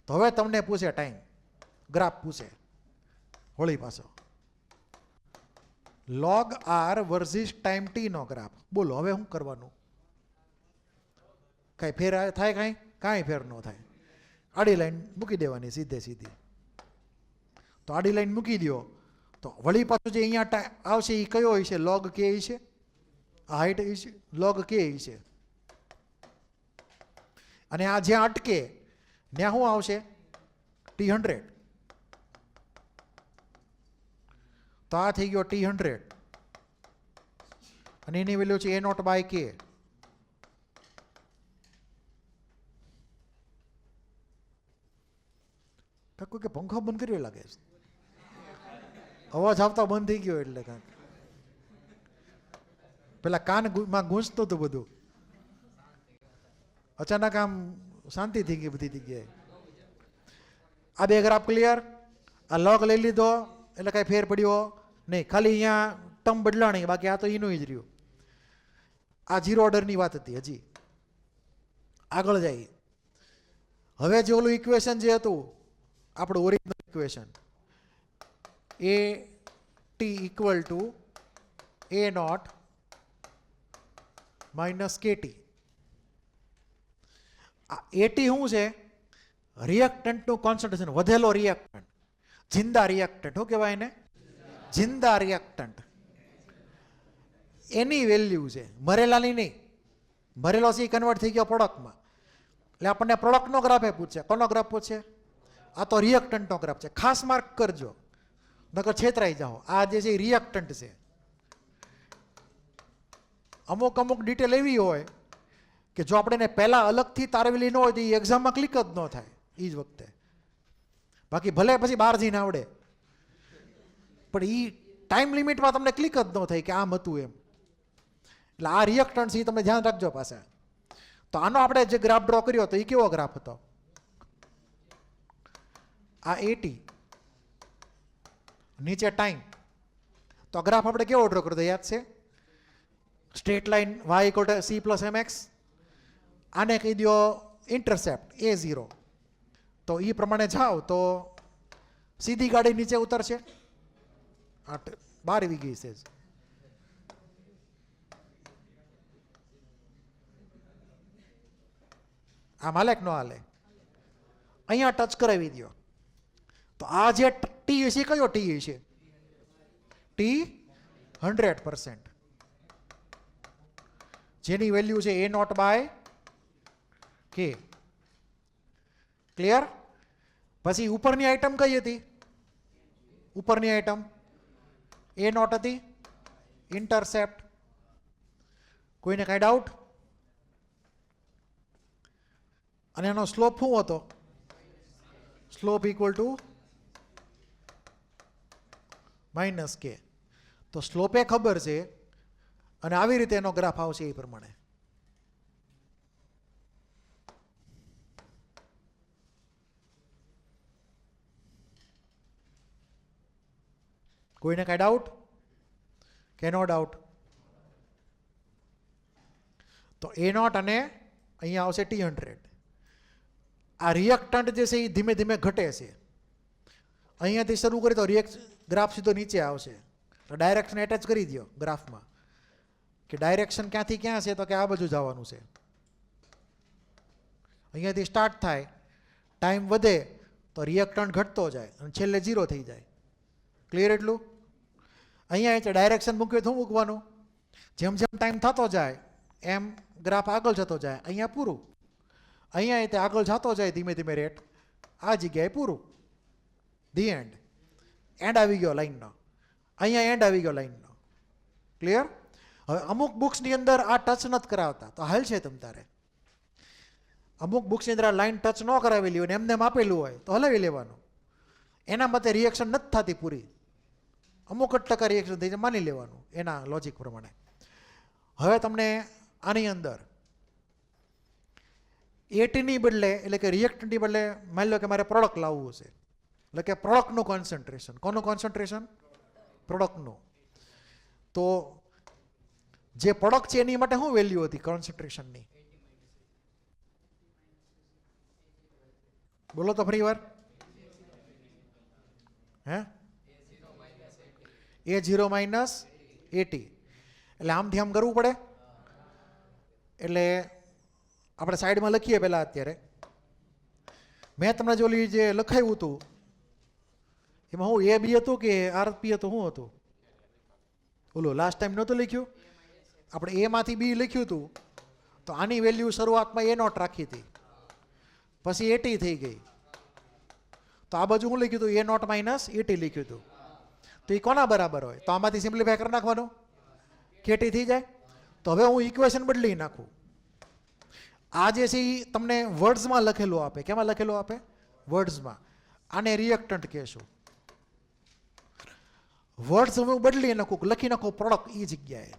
તો હવે તમને પૂછે ટાઈમ ગ્રાફ પૂછે, હોળી પાછો log r versus time t નો ગ્રાફ. બોલો હવે શું કરવાનું? કાંઈ ફેર થાય? કાંઈ ફેર ન થાય. આડી લાઈન મૂકી દેવાની સીધે સીધી. તો આડી લાઈન મૂકી દો તો વળી પાછું જે અહીંયા આવશે એ કયો હોય છે? log k છે. આ હાઈટ છે log k છે. અને આ જ્યાં અટકે ત્યાં શું આવશે? T100. તો આ થઈ ગયો T100 અને એની વેલ્યુ છે A0/K. કે પંખો બંધ કર્યો લાગે છે, અવાજ આવતા બંધ થઈ ગયો એટલે કાંઈક પેલા કાનમાં ગૂંજતું હતું બધું, અચાનક આમ શાંતિ થઈ ગઈ બધી જગ્યાએ. આ બે ગ્રાફ ક્લિયર. આ લોગ લઈ લીધો એટલે કાંઈ ફેર પડ્યો નહીં, ખાલી અહીંયા ટર્મ બદલાણી, બાકી આ તો એનું જ રહ્યું. આ ઝીરો ઓર્ડરની વાત હતી. હજી આગળ જાય. હવે જે ઓલું ઇક્વેશન જે હતું આપણું original equation, A t equal to A not minus k t. A t શું છે? રિએક્ટન્ટનું કોન્સન્ટ્રેશન, વધેલો રિએક્ટન્ટ, જિંદા રિએક્ટન્ટ. શું કહેવાય એને? જિંદા રિએક્ટન્ટ. એની વેલ્યુ છે, મરેલાની નહીં. મરેલો સી કન્વર્ટ થઈ ગયો પ્રોડક્ટમાં, એટલે આપણને પ્રોડક્ટનો ગ્રાફ પૂછે. કોનો ગ્રાફ પૂછે? આ તો રિએક્ટન્ટનો ગ્રાફ છે. ખાસ માર્ક કરજો, નકર છેતરાઈ જાઓ. આ જે છે એ રિએક્ટન્ટ છે. અમુક અમુક ડિટેલ એવી હોય કે જો આપણે એને પહેલાં અલગથી તારવેલી ન હોય તો એ એક્ઝામમાં ક્લિક જ ન થાય એ જ વખતે. બાકી ભલે પછી બહાર જઈને આવડે, પણ એ ટાઈમ લિમિટમાં તમને ક્લિક જ ન થાય કે આમ હતું એમ. એટલે આ રિએક્ટન્ટ છે, તમે ધ્યાન રાખજો પાસે. તો આનો આપણે જે ગ્રાફ ડ્રો કર્યો તો એ કેવો ગ્રાફ હતો? આ 80, નીચે ટાઈમ. તો આ ગ્રાફ આપણે કેવો ડ્રો કર્યો તો યાદ છે? Straight line y equal to c plus mx. આને કહી દો ઇન્ટરસેપ્ટ a0. તો એ પ્રમાણે જાઓ તો સીધી ગાડી નીચે ઉતરશે. 12 વીઘી છે. આમ હાલે કે ન હાલે? અહીંયા ટચ કરાવી દો તો આ જે ટી છે કયો ટી છે? ટી 100%, જેની વેલ્યુ છે a નોટ બાય કે. ક્લિયર? પછી ઉપરની આઈટમ કઈ હતી? ઉપરની આઈટમ એ નોટ હતી, ઇન્ટરસેપ્ટ. કોઈને કાંઈ ડાઉટ? અને એનો સ્લોપ શું હતો? સ્લોપ ઇક્વલ ટુ માઇનસ કે. તો સ્લોપે ખબર છે અને આવી રીતે એનો ગ્રાફ આવશે એ પ્રમાણે. કોઈને કાંઈ ડાઉટ કે નો ડાઉટ? તો એ નોટ અને અહીંયા આવશે T100. આ રિએક્ટન્ટ જે છે એ ધીમે ધીમે ઘટે છે. અહીંયાથી શરૂ કરી તો ગ્રાફ સીધો નીચે આવશે. તો ડાયરેક્શન એટેચ કરી દો ગ્રાફમાં કે ડાયરેક્શન ક્યાંથી ક્યાં છે, તો કે આ બાજુ જવાનું છે. અહીંયાથી સ્ટાર્ટ થાય, ટાઈમ વધે તો રિએક્ટન્ટ ઘટતો જાય અને છેલ્લે 0 થઈ જાય. ક્લિયર? એટલું. અહીંયા છે ડાયરેક્શન મૂક્યું તો શું મૂકવાનું? જેમ જેમ ટાઈમ થતો જાય એમ ગ્રાફ આગળ જતો જાય. અહીંયા પૂરું. અહીંયા તે આગળ જતો જાય ધીમે ધીમે રેટ, આ જગ્યાએ પૂરું. The end. એન્ડ આવી ગયો લાઈનનો. અહીંયા એન્ડ આવી ગયો લાઈનનો. ક્લિયર? હવે અમુક બુક્સની અંદર આ ટચ નથી કરાવતા તો હાલ છે તમ તારે. અમુક બુક્સની અંદર આ લાઈન ટચ ન કરાવેલી હોય ને એમને આપેલું હોય તો હલાવી લેવાનું. એના મતે રિએક્શન નથી થતી પૂરી, અમુક જ ટકા રિએક્શન થઈ જાય, માની લેવાનું એના લોજિક પ્રમાણે. હવે તમને આની અંદર એટીની બદલે, એટલે કે રિએક્ટન્ટની બદલે માની લો કે મારે પ્રોડક્ટ લાવવું છે, એટલે કે પ્રોડક્ટનું કોન્સન્ટ્રેશન. કોનું કોન્સન્ટ્રેશન? પ્રોડક્ટનું. તો જે પ્રોડક્ટ છે એની માટે શું વેલ્યુ હતી કોન્સન્ટ્રેશનની? બોલો તો ફરી વાર. હે? A0 minus at. એટલે આમથી આમ કરવું પડે. એટલે આપણે સાઈડમાં લખીએ પહેલાં. અત્યારે મેં તમને જો જે લખાયું હતું એમાં હું AB હતું કે RP હતું? શું હતું? બોલો, લાસ્ટ ટાઈમ નહોતું લખ્યું? આપણે A માંથી B લખ્યું હતું તો આની વેલ્યુ શરૂઆતમાં A નોટ રાખી હતી, પછી એટી થઈ ગઈ. તો આ બાજુ હું લખ્યું હતું? A નોટ માઇનસ એટી લખ્યું હતું. તો એ કોના બરાબર હોય? તો આમાંથી સિમ્પ્લિફાય કરી નાખવાનું, કેટી થઈ જાય. તો હવે હું ઇક્વેશન બદલી નાખું. આ જે છે એ તમને વર્ડ્સમાં લખેલું આપે. કેમાં લખેલું આપે? વર્ડ્સમાં. આને રિએક્ટન્ટ કહેશું. વર્ડ્સ હું બદલી નાખું, લખી નાખું પ્રોડક્ટ એ જગ્યાએ.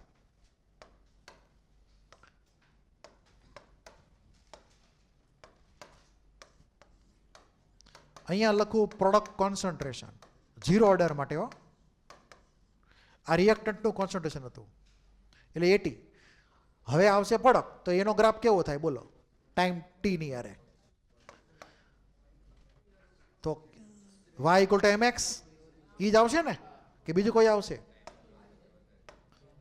અહીંયા લખું પ્રોડક્ટ કોન્સન્ટ્રેશન 0 ઓર્ડર માટે. આ રિએક્ટન્ટનું કોન્સન્ટ્રેશન હતું એટલે 80. હવે આવશે પ્રોડક્ટ, તો એનો ગ્રાફ કેવો થાય બોલો, ટાઈમ ટી ની યારે. તો y ઇક્વલ ટુ mx એ જ આવશે ને કે બીજું કોઈ આવશે?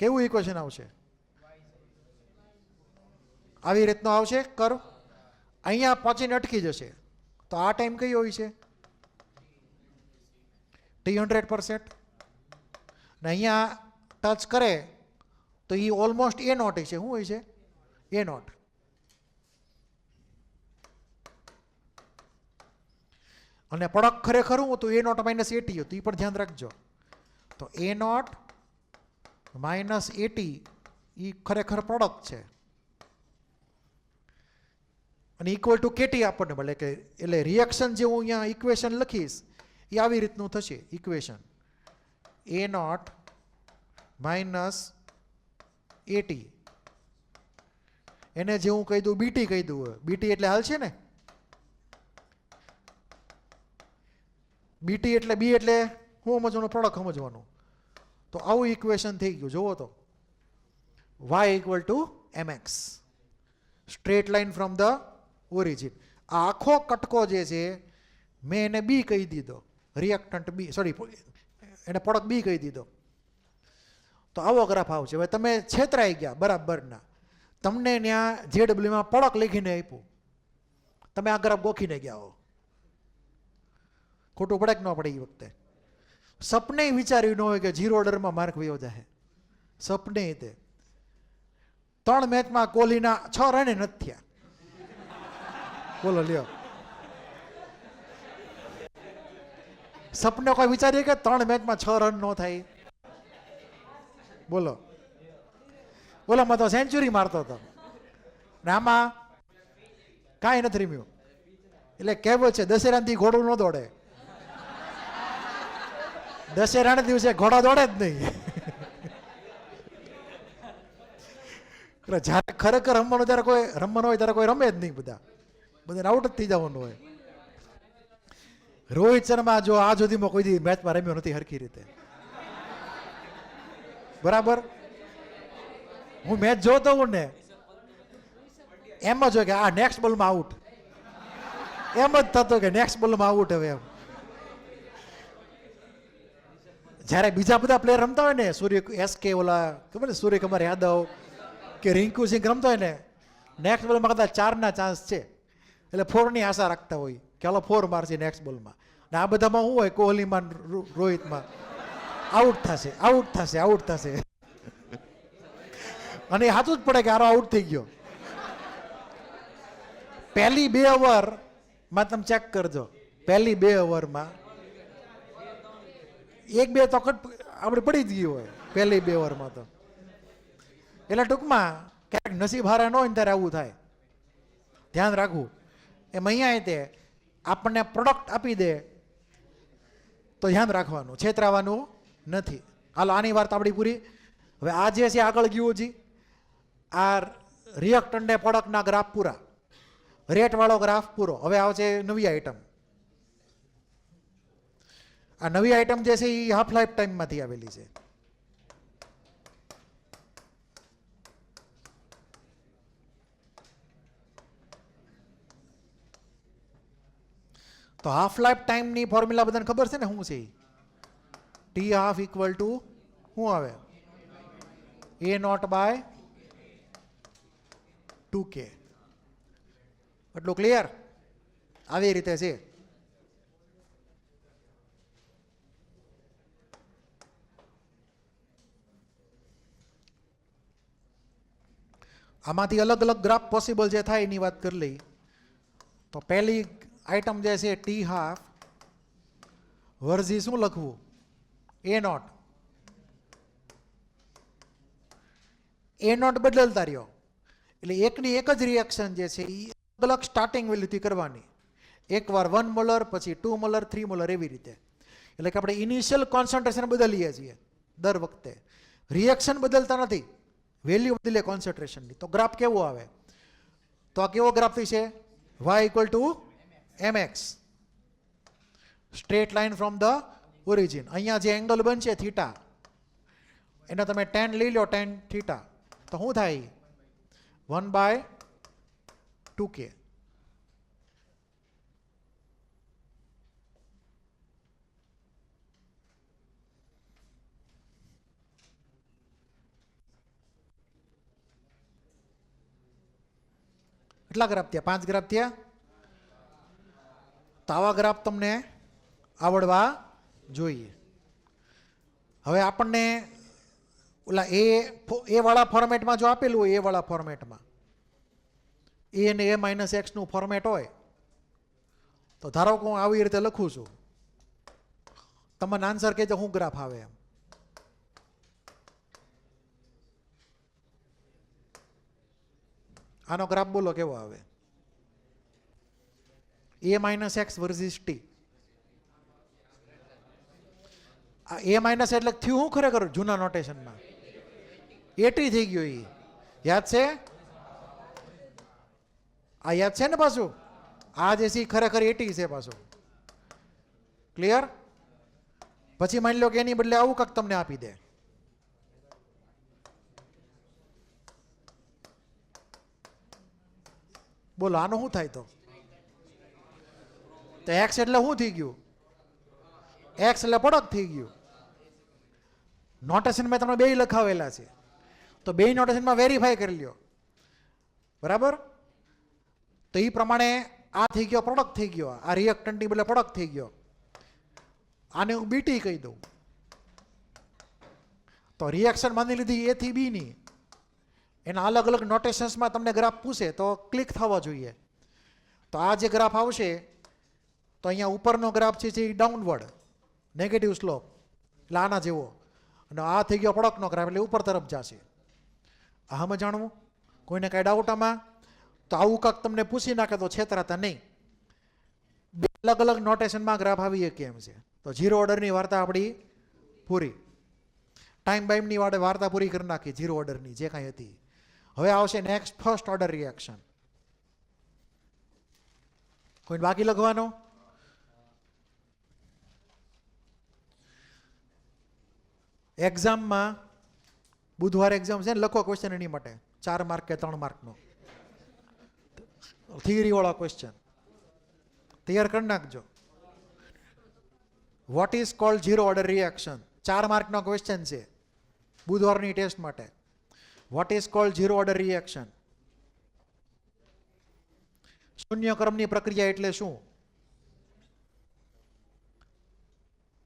કેવું ઇક્વેશન આવશે? આવી રીતનો આવશે કર્વ. અહીંયા પહોંચીને અટકી જશે. તો આ ટાઈમ કઈ હોય છે? T100%. ને અહીંયા ટચ કરે તો એ ઓલમોસ્ટ એ નોટ છે. શું હોય છે? એ નોટ. અને પ્રોડક્ટ ખરેખર હું તો એ નોટ માઇનસ 80 હતું, એ પણ ધ્યાન રાખજો. તો એ નોટ માઇનસ 80 એ ખરેખર પ્રોડક્ટ છે. અને ઇક્વલ ટુ કેટી આપણને મળે કે એટલે રિએક્શન જે હું અહીંયા ઇક્વેશન લખીશ એ આવી રીતનું થશે. ઇક્વેશન એ નોટ માઇનસ 80 એને જે હું કહી દઉં બીટી કહી દઉં. બીટી એટલે હાલ છે ને, બીટી એટલે બી એટલે હું સમજવાનું, પ્રોડક્ટ સમજવાનું. તો આવું ઇક્વેશન થઈ ગયું. જુઓ તો y equal to mx, straight line from the origin. આ આખો કટકો જે છે મેં એને બી કહી દીધો, રિએક્ટન્ટ બી, સોરી એને પ્રોડક્ટ બી કહી દીધો. તો આવો ગ્રાફ આવશે. હવે તમે છેતરાઈ ગયા બરાબરના, તમને ત્યાં જેડબ્લ્યુમાં પ્રોડક્ટ લખીને આપ્યું, તમે આ ગ્રાફ ગોખીને ગયા હો. ખોટું પડે કે ન પડે? એ વખતે સપને વિચાર્યું ન હોય કે 0 ઓર્ડરમાં માર્ક વયો જાય. સપને તે 3 મેચમાં કોહલીના 6 રને નથી થયા. બોલો લ્યો, સપને કોઈ વિચારીએ કે 3 મેચમાં 6 રન ન થાય? બોલો, ઓલામાં તો સેન્ચુરી મારતો હતો ને આમાં કાંઈ નથી રમ્યું. એટલે કહેવત છે દશેરાથી ઘોડું ન દોડે. દશેરાના દિવસે ઘોડા દોડે જ નહીં. એટલે જ્યારે ખરેખર રમવાનું ત્યારે કોઈ રમવાનું હોય ત્યારે કોઈ રમે જ નહીં. બધાને આઉટ જ થઈ જવાનું હોય. રોહિત શર્મા જો આ સુધીમાં કોઈ દી મેચમાં રમ્યો નથી હરખી રીતે, બરાબર. હું મેચ જોતો હું ને એમ જ હોય કે આ નેક્સ્ટ બોલમાં આઉટ, એમ જ થતો કે નેક્સ્ટ બોલમાં આઉટ. હવે એમ જ્યારે બીજા બધા પ્લેયર રમતા હોય ને, SK ઓલા ખબર ને સૂર્યકુમાર યાદવ કે રિંકુ સિંહ રમતા હોય ને, નેક્સ્ટ બોલમાં કદાચ 4ના ચાન્સ છે એટલે 4ની આશા રાખતા હોય કે હાલો 4 મારશે નેક્સ્ટ બોલમાં. ને આ બધામાં શું હોય, કોહલીમાં રોહિતમાં આઉટ થશે, આઉટ થશે, આઉટ થશે. અને સાચું જ પડે કે આરો આઉટ થઈ ગયો. પહેલી 2 ઓવરમાં તમે ચેક કરજો, પહેલી 2 ઓવરમાં 1-2 તો આપણે પડી જ ગયું હોય પહેલી 2 ઓવરમાં તો. એટલે ટૂંકમાં ક્યારેક નસીબ હારા ન હોય ને ત્યારે આવું થાય. ધ્યાન રાખવું. એમ અહીંયા તે આપણને પ્રોડક્ટ આપી દે તો ધ્યાન રાખવાનું, છેતરાવાનું નથી. હાલો આની વાત આપણી પૂરી. હવે આ જે છે આગળ ગયું જી, આ રિએક્ટન્ટ ને પ્રોડક્ટના ગ્રાફ પૂરા, રેટવાળો ગ્રાફ પૂરો. હવે આવશે નવી આઈટમ. આ નવી આઈટમ જે છે એ હાફ લાઈફ ટાઈમમાંથી આવેલી છે. તો હાફ લાઈફ ટાઈમની ફોર્મ્યુલા બધાને ખબર છે ને શું છે? ટી હાફ ઇક્વલ ટુ શું આવે? A not by 2K. એટલું ક્લિયર? આવી રીતે છે. આમાંથી અલગ અલગ ગ્રાફ પોસિબલ જે થાય એની વાત કરી લઈ. તો પહેલી આઈટમ જે છે ટી હાફ વર્ઝી શું લખવું? A not. A નોટ બદલતા રહ્યો એટલે એકની એક જ રિએક્શન જે છે એ અલગ સ્ટાર્ટિંગ વેલ્યુથી કરવાની. એકવાર 1 મોલર, પછી 2 મોલર, 3 મોલર, એવી રીતે. એટલે કે આપણે ઇનિશિયલ કોન્સન્ટ્રેશન બદલીએ છીએ દર વખતે, રિએક્શન બદલતા નથી, વેલ્યુ બદલે કોન્સન્ટ્રેશનની. તો ગ્રાફ કેવો આવે? તો આ કેવો ગ્રાફ થશે? y equal to mx, straight line from the origin. અહીંયા જે એંગલ બનશે થીટા, એનો તમે tan લઈ લો, tan થીટા, તો શું થાય? 1/2k. કેટલા ગ્રાફ થયા? 5 ગ્રાફ થયા. તો આવા ગ્રાફ તમને આવડવા જોઈએ. હવે આપણને ઓલા એ વાળા ફોર્મેટમાં જો આપેલું હોય, એ વાળા ફોર્મેટમાં a અને a માઇનસ એક્સનું ફોર્મેટ હોય, તો ધારો કે હું આવી રીતે લખું છું, તમને આન્સર કહેજો શું ગ્રાફ આવે એમ. આનો ગ્રાફ બોલો કેવો આવે? a minus x versus t. આ a માઇનસ એટલે થયું શું ખરેખર જૂના નોટેશનમાં? 80 થઈ ગયો. એ યાદ છે? આ યાદ છે ને પાછું? આ જે છે ખરેખર 80 છે પાછું. ક્લિયર? પછી માની લો કે એની બદલે આવું કાંક તમને આપી દે. બોલો આનું શું થાય? તો એક્સ એટલે શું થઈ ગયું? એક્સ એટલે પ્રોડક્ટ થઈ ગયું. નોટેશન મેં તમને બે લખાવેલા છે, તો બે નોટેશનમાં વેરીફાઈ કરી લ્યો. બરાબર? તો એ પ્રમાણે આ થઈ ગયો પ્રોડક્ટ થઈ ગયો, આ રિએક્ટન્ટની બદલે પ્રોડક્ટ થઈ ગયો. આને હું બીટી કહી દઉં. તો રિએક્શન માની લીધી એ થી બી ની, એના અલગ અલગ નોટેશન્સમાં તમને ગ્રાફ પૂછે તો ક્લિક થવા જોઈએ. તો આ જે ગ્રાફ આવશે, તો અહીંયા ઉપરનો ગ્રાફ છે એ ડાઉનવર્ડ નેગેટિવ સ્લોપ, એટલે આના જેવો. અને આ થઈ ગયો પ્રોડક્ટનો ગ્રાફ, એટલે ઉપર તરફ જશે. આમાં જાણવું? કોઈને કાંઈ ડાઉટ આમાં? તો આવું કાંક તમને પૂછી નાખે તો છેતરાતા નહીં. બે અલગ અલગ નોટેશનમાં ગ્રાફ આવી કેમ છે. તો 0 ઓર્ડરની વાર્તા આપણી પૂરી. ટાઈમ બાઈમની વાર્તા પૂરી કરી નાખી 0 ઓર્ડરની જે કાંઈ હતી. હવે આવશે નેક્સ્ટ ફર્સ્ટ ઓર્ડર રિએક્શન. કોઈ બાકી લખવાનો? એક્ઝામમાં બુધવારે એક્ઝામ છે ને, લખો ક્વેશ્ચન એની માટે 4 માર્ક કે 3 માર્કનો થિયરી વાળા ક્વેશ્ચન તૈયાર કરી નાખજો. What is called 0 order reaction? 4 માર્કનો ક્વેશ્ચન છે બુધવારની ટેસ્ટ માટે. What is called 0 order reaction? શૂન્ય ક્રમની પ્રક્રિયા એટલે શું?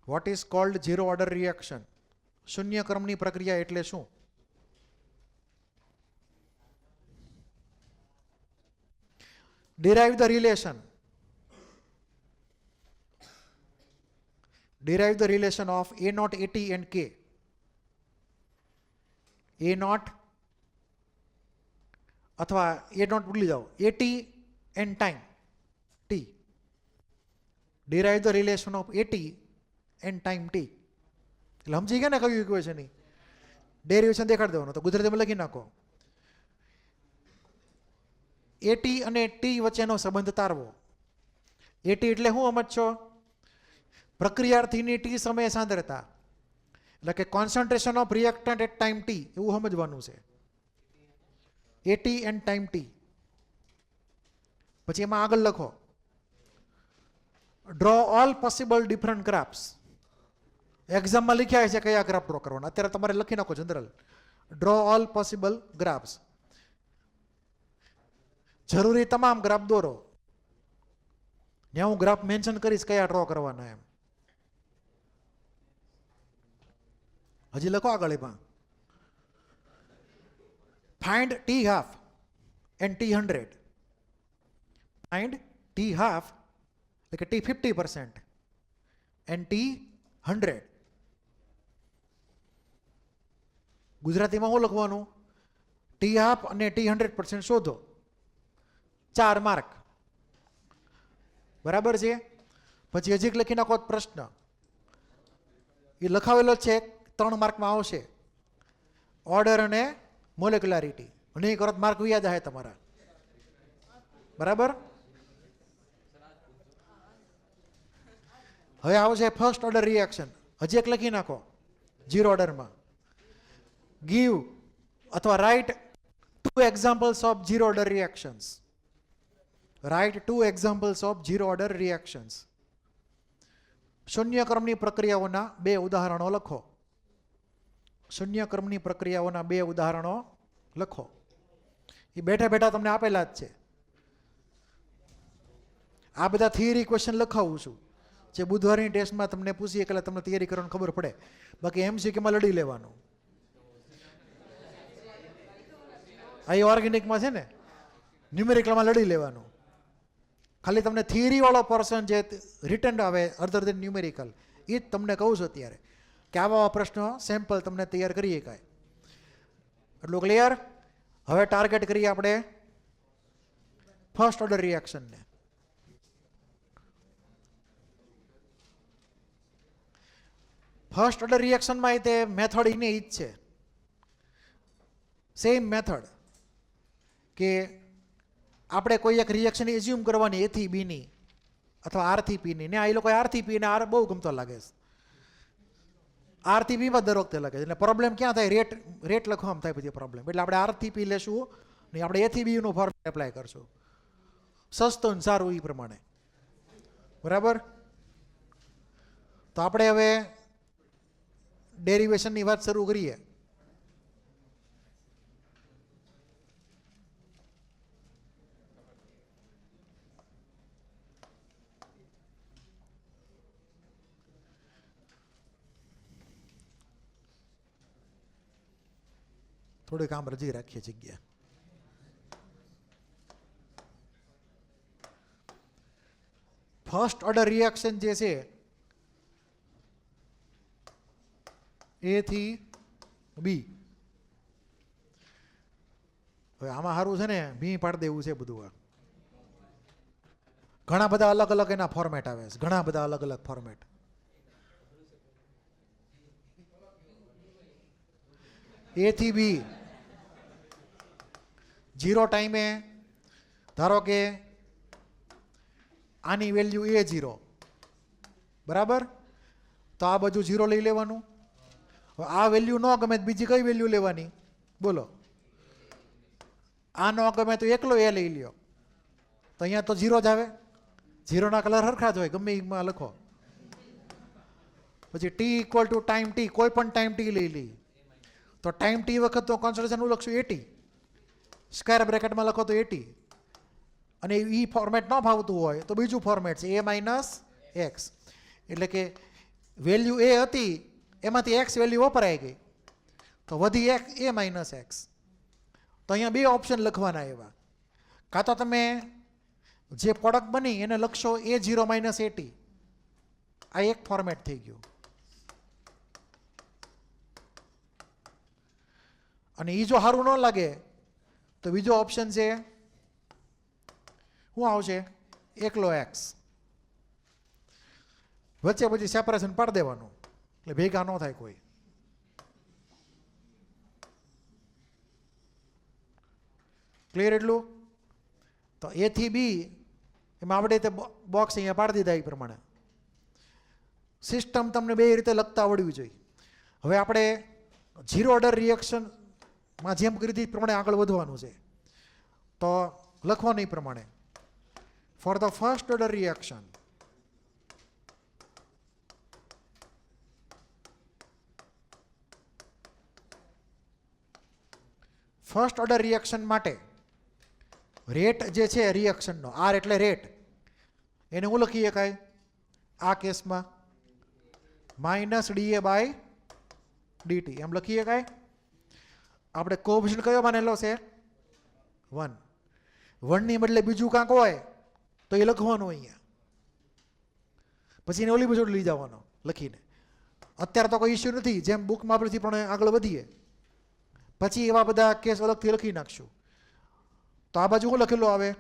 What is called 0 order reaction? શૂન્ય ક્રમની પ્રક્રિયા એટલે શું? Derive the relation. Derive the relation of A naught, AT and K. A naught અથવા A naught ભૂલી જાઓ, AT and time T. Derive the relation of AT and time T. એટલે સમજી ગયા ને કયું ઇક્વેશન? ડેરિવેશન દેખાડી દેવાનું. તો ગુજરાતીમાં લખી નાખો. એટી અને ટી વચ્ચેનો સંબંધ તારવો. એટી એટલે શું સમજશો? પ્રક્રિયાર્થીની ટી સમયે સાંદ્રતા, એટલે કે concentration of reactant at time t, એવું સમજવાનું છે. A t and time t. પછી એમાં આગળ લખો, draw all possible different graphs. એક્ઝામમાં લખ્યા છે કયા ગ્રાફ ડ્રો કરવાના, અત્યારે તમારે લખી નાખો general. Draw all possible graphs. જરૂરી તમામ ગ્રાફ દોરો. ત્યાં હું ગ્રાફ મેન્શન કરીશ કયા ડ્રો કરવાના એમ. હજી લખો આગળ એમાં. Find T half and T 100. Find T half એટલે કે ટી 50% એન્ડ ટી 100. ગુજરાતીમાં શું લખવાનું? ટી હાફ અને ટી 100% શોધો. 4 માર્ક. બરાબર છે. પછી હજી એક લખી નાખો પ્રશ્ન, એ લખાવેલો છે 3 માર્કમાં આવશે, ઓર્ડર અને મોલેક્યુલારિટી. નહીં કરો તો માર્ક વ્યાજ આવે તમારા. બરાબર. હવે આવશે ફર્સ્ટ ઓર્ડર રિએક્શન. હજી એક લખી નાખો 0 ઓર્ડરમાં. ગીવ અથવા write 2 examples of 0 order reactions. Write 2 examples of 0 order reactions. શૂન્ય ક્રમની પ્રક્રિયાઓના 2 ઉદાહરણો લખો. શૂન્ય ક્રમની પ્રક્રિયાઓના 2 ઉદાહરણો લખો. એ બેઠા બેઠા તમને આપેલા જ છે. આ બધા થિયરી ક્વેશ્ચન લખાવું છું જે બુધવારની ટેસ્ટમાં તમને પૂછીએ એટલે તમને તૈયારી કરવાની ખબર પડે. બાકી MCQમાં લડી લેવાનું. આ ઓર્ગેનિકમાં છે ને, ન્યુમેરિકલમાં લડી લેવાનું. ખાલી તમને થિયરી વાળો પર્સન જે રિટર્ન આવે અધર દેન ન્યુમેરિકલ, એ જ તમને કહું છું અત્યારે કે આવા પ્રશ્નો સેમ્પલ તમને તૈયાર કરીએ કાંઈ. એટલું ક્લિયર. હવે ટાર્ગેટ કરીએ આપણે ફર્સ્ટ ઓર્ડર રિએક્શનને. ફર્સ્ટ ઓર્ડર રિએક્શનમાં એ તે મેથડ એને જ છે, સેમ મેથડ, કે આપણે કોઈ એક રિએક્શન એઝ્યુમ કરવાની A થી B ની અથવા R થી P ની. ને આ લોકો R થી P ને R બહુ ગમતો લાગે છે. R થી P માં દર વખતે લાગે છે. એટલે પ્રોબ્લેમ ક્યાં થાય? રેટ લખવામાં થાય પછી પ્રોબ્લેમ. એટલે આપણે R થી P લેશું ને આપણે A થી B નું ફોર્મેટ એપ્લાય કરશું. સસ્તું ને સારું એ પ્રમાણે. બરાબર. તો આપણે હવે ડેરિવેશનની વાત શરૂ કરીએ. થોડીક આમ રજી રાખીએ જગ્યા. ફર્સ્ટ ઓર્ડર રિએક્શન જે છે A થી B. હવે આમાં સારું છે ને, ભી પાડી દેવું છે બધું. ઘણા બધા અલગ અલગ એના ફોર્મેટ આવે છે, ઘણા બધા અલગ અલગ ફોર્મેટ. A થી B 0 ટાઈમે ધારો કે આની વેલ્યુ A0, બરાબર. તો આ બાજુ 0 લઈ લેવાનું. આ વેલ્યુ ન ગમે તો બીજી કઈ વેલ્યુ લેવાની બોલો? આ ન ગમે તો એકલો A લઈ લ્યો. તો અહીંયા તો 0 જ આવે. 0 ના કલર સરખા જ હોય, ગમે એમાં લખો. પછી T equal to time T, કોઈ પણ ટાઈમ T લઈ લઈ. તો ટાઈમ T વખત તો કોન્સ્ટન્ટેશન હું લખશું 80, સ્ક્વેર બ્રેકેટમાં લખો તો 80. અને એ ફોર્મેટ ન ફાવતું હોય તો બીજું ફોર્મેટ છે A માઇનસ એક્સ. એટલે કે વેલ્યુ A હતી એમાંથી એક્સ વેલ્યુ વપરાઈ ગઈ તો વધી A માઇનસ એક્સ. તો અહીંયા 2 ઓપ્શન લખવાના એવા. કાં તો તમે જે પ્રોડક્ટ બની એને લખશો A0 માઇનસ 80. આ એક ફોર્મેટ થઈ ગયું. અને એ જો સારું ન લાગે તો બીજો ઓપ્શન છે, શું આવશે? એકલો એક્સ. વચ્ચે પછી સેપરેશન પાડી દેવાનું એટલે ભેગા ન થાય કોઈ. ક્લિયર એટલું? તો A થી B એમાં આપણે તે બોક્સ અહીંયા પાડી દીધા એ પ્રમાણે. સિસ્ટમ તમને 2 રીતે લખતા આવડવી જોઈએ. હવે આપણે 0 ઓર્ડર રિએક્શનમાં જેમ કરી દીધી પ્રમાણે આગળ વધવાનું છે. તો લખવાનું એ પ્રમાણે, for the first order reaction first order reaction માટે રેટ જે છે રિએક્શનનો, R એટલે રેટ, એને હું લખી શકાય આ કેસમાં માઇનસ dA/dt એમ લખી શકાય. આપણે કોએફિશિયન્ટ કયો માનેલો છે? 1. 1 ની બદલે બીજું કાંક હોય તો એ લખવાનું અહીંયા, પછી એને ઓલી બાજુ લઈ જવાનો લખીને. અત્યારે તો કોઈ ઇસ્યુ નથી, જેમ બુકમાં આપણેથી પણ આગળ વધીએ પછી એવા બધા કેસ અલગથી લખી નાખશું. તો આ બાજુ શું લખેલું આવે?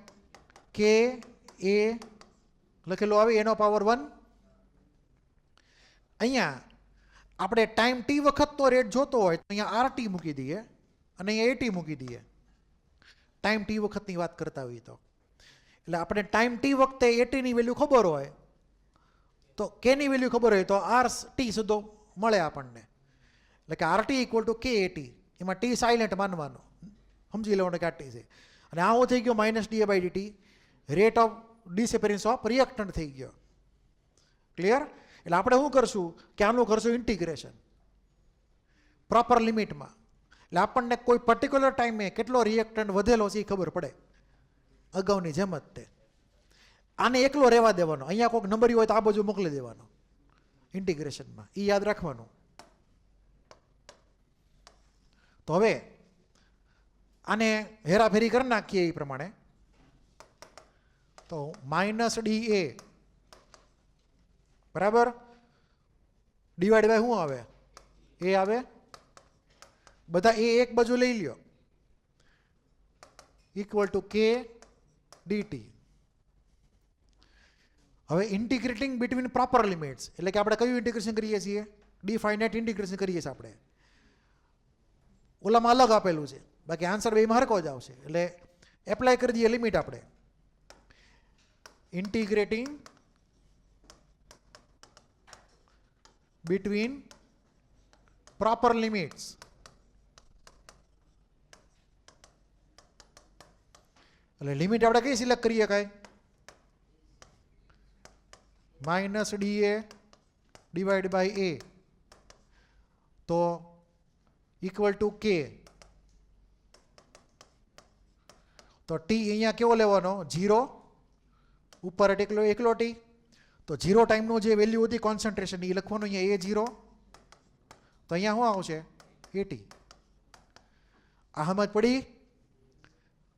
KA લખેલું આવે એનો પાવર 1. અહીંયા આપણે ટાઈમ ટી વખતનો રેટ જોતો હોય તો અહીંયા RT મૂકી દઈએ અને અહીંયા AT મૂકી દઈએ. ટાઈમ ટી વખતની વાત કરતા હોઈએ તો એટલે આપણે ટાઈમ ટી વખતે ATની વેલ્યુ ખબર હોય તો કેની વેલ્યુ ખબર હોય તો RT સીધો મળે આપણને. એટલે કે RT = KAT. એમાં ટી સાયલેન્ટ માનવાનો, સમજી લેવાનું કે આ ટી છે. અને આવો થઈ ગયો -dA/dt, rate of disappearance of reactant થઈ ગયો. ક્લિયર? એટલે આપણે શું કરશું કે આનું કરશું ઇન્ટિગ્રેશન પ્રોપર લિમિટમાં. એટલે આપણને કોઈ પર્ટિક્યુલર ટાઈમે કેટલો રિએક્ટન્ટ વધેલો છે એ ખબર પડે, અગાઉની જેમ જ તે. આને એકલો રહેવા દેવાનો, અહીંયા કોઈક નંબર હોય તો આ બાજુ મોકલી દેવાનો ઇન્ટિગ્રેશનમાં, એ યાદ રાખવાનું. તો હવે આને હેરાફેરી કરી નાખીએ એ પ્રમાણે. તો -dA બરાબર ડિવાઈડ બાય શું આવે? એ આવે. બધા એ એક બાજુ લઈ લ્યો, = KDT. હવે ઇન્ટિગ્રેટિંગ બિટવીન પ્રોપર લિમિટ્સ એટલે કે આપણે કયું ઇન્ટિગ્રેશન કરીએ છીએ? ડિફાઇનાઇટ ઇન્ટિગ્રેશન કરીએ છીએ આપણે. ઓલામાં અલગ આપેલું છે, બાકી આન્સર બેમાં હરખો જ આવશે. એટલે એપ્લાય કરી દઈએ લિમિટ આપણે. Integrating between proper limits. એટલે લિમિટ આપણે કઈ સિલેક્ટ કરીએ? કાંઈ -dA/A તો = K. તો ટી અહીંયા કેવો લેવાનો? 0. ઉપર એકલો ટી. તો 0 ટાઈમનું જે વેલ્યુ હતી કોન્સન્ટ્રેશન એ લખવાનું અહીંયા A0. તો અહીંયા શું આવશે? AT. આ સમજ પડી?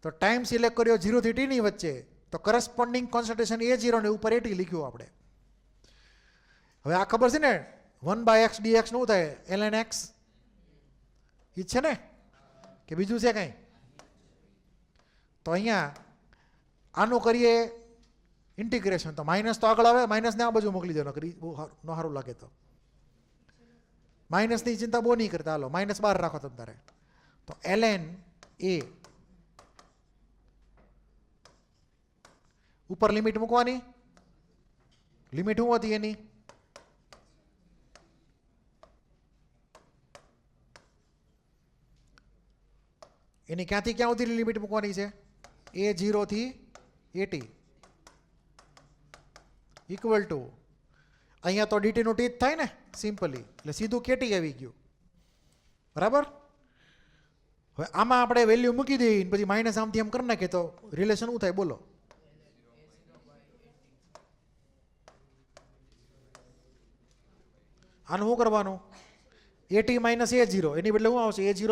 તો ટાઈમ સિલેક્ટ કર્યો 0 થી T ની વચ્ચે, તો કરસ્પોન્ડિંગ કોન્સન્ટ્રેશન A0 ને ઉપર AT લખ્યું આપણે. હવે આ ખબર છે ને 1/x dx નું થાય ln x. ઈ છે ને કે બીજું છે કંઈ? તો અહીંયા આનું કરીએ ઇન્ટિગ્રેશન. તો માઇનસ તો આગળ આવે, માઇનસને આ બાજુ મોકલી દેવાનો, કરી બહુ ન સારું લાગે તો. માઇનસની ચિંતા બહુ નહીં કરતા, હાલો માઇનસ બહાર રાખો તમે તારે. તો ln A ઉપર લિમિટ મૂકવાની. લિમિટ શું હતી એની? એની ક્યાંથી ક્યાં સુધી લિમિટ મૂકવાની છે? A0 થી AT = અહીંયા તો DT નું T જ થાય ને સિમ્પલી, એટલે સીધું KT આવી ગયું. બરાબર? હવે આમાં આપણે વેલ્યુ મૂકી દઈએ પછી માઇનસ આમથી એમ કરી નાખીએ તો રિલેશન શું થાય બોલો? આનું શું કરવાનું? AT - A0 એની બદલે શું આવશે? A0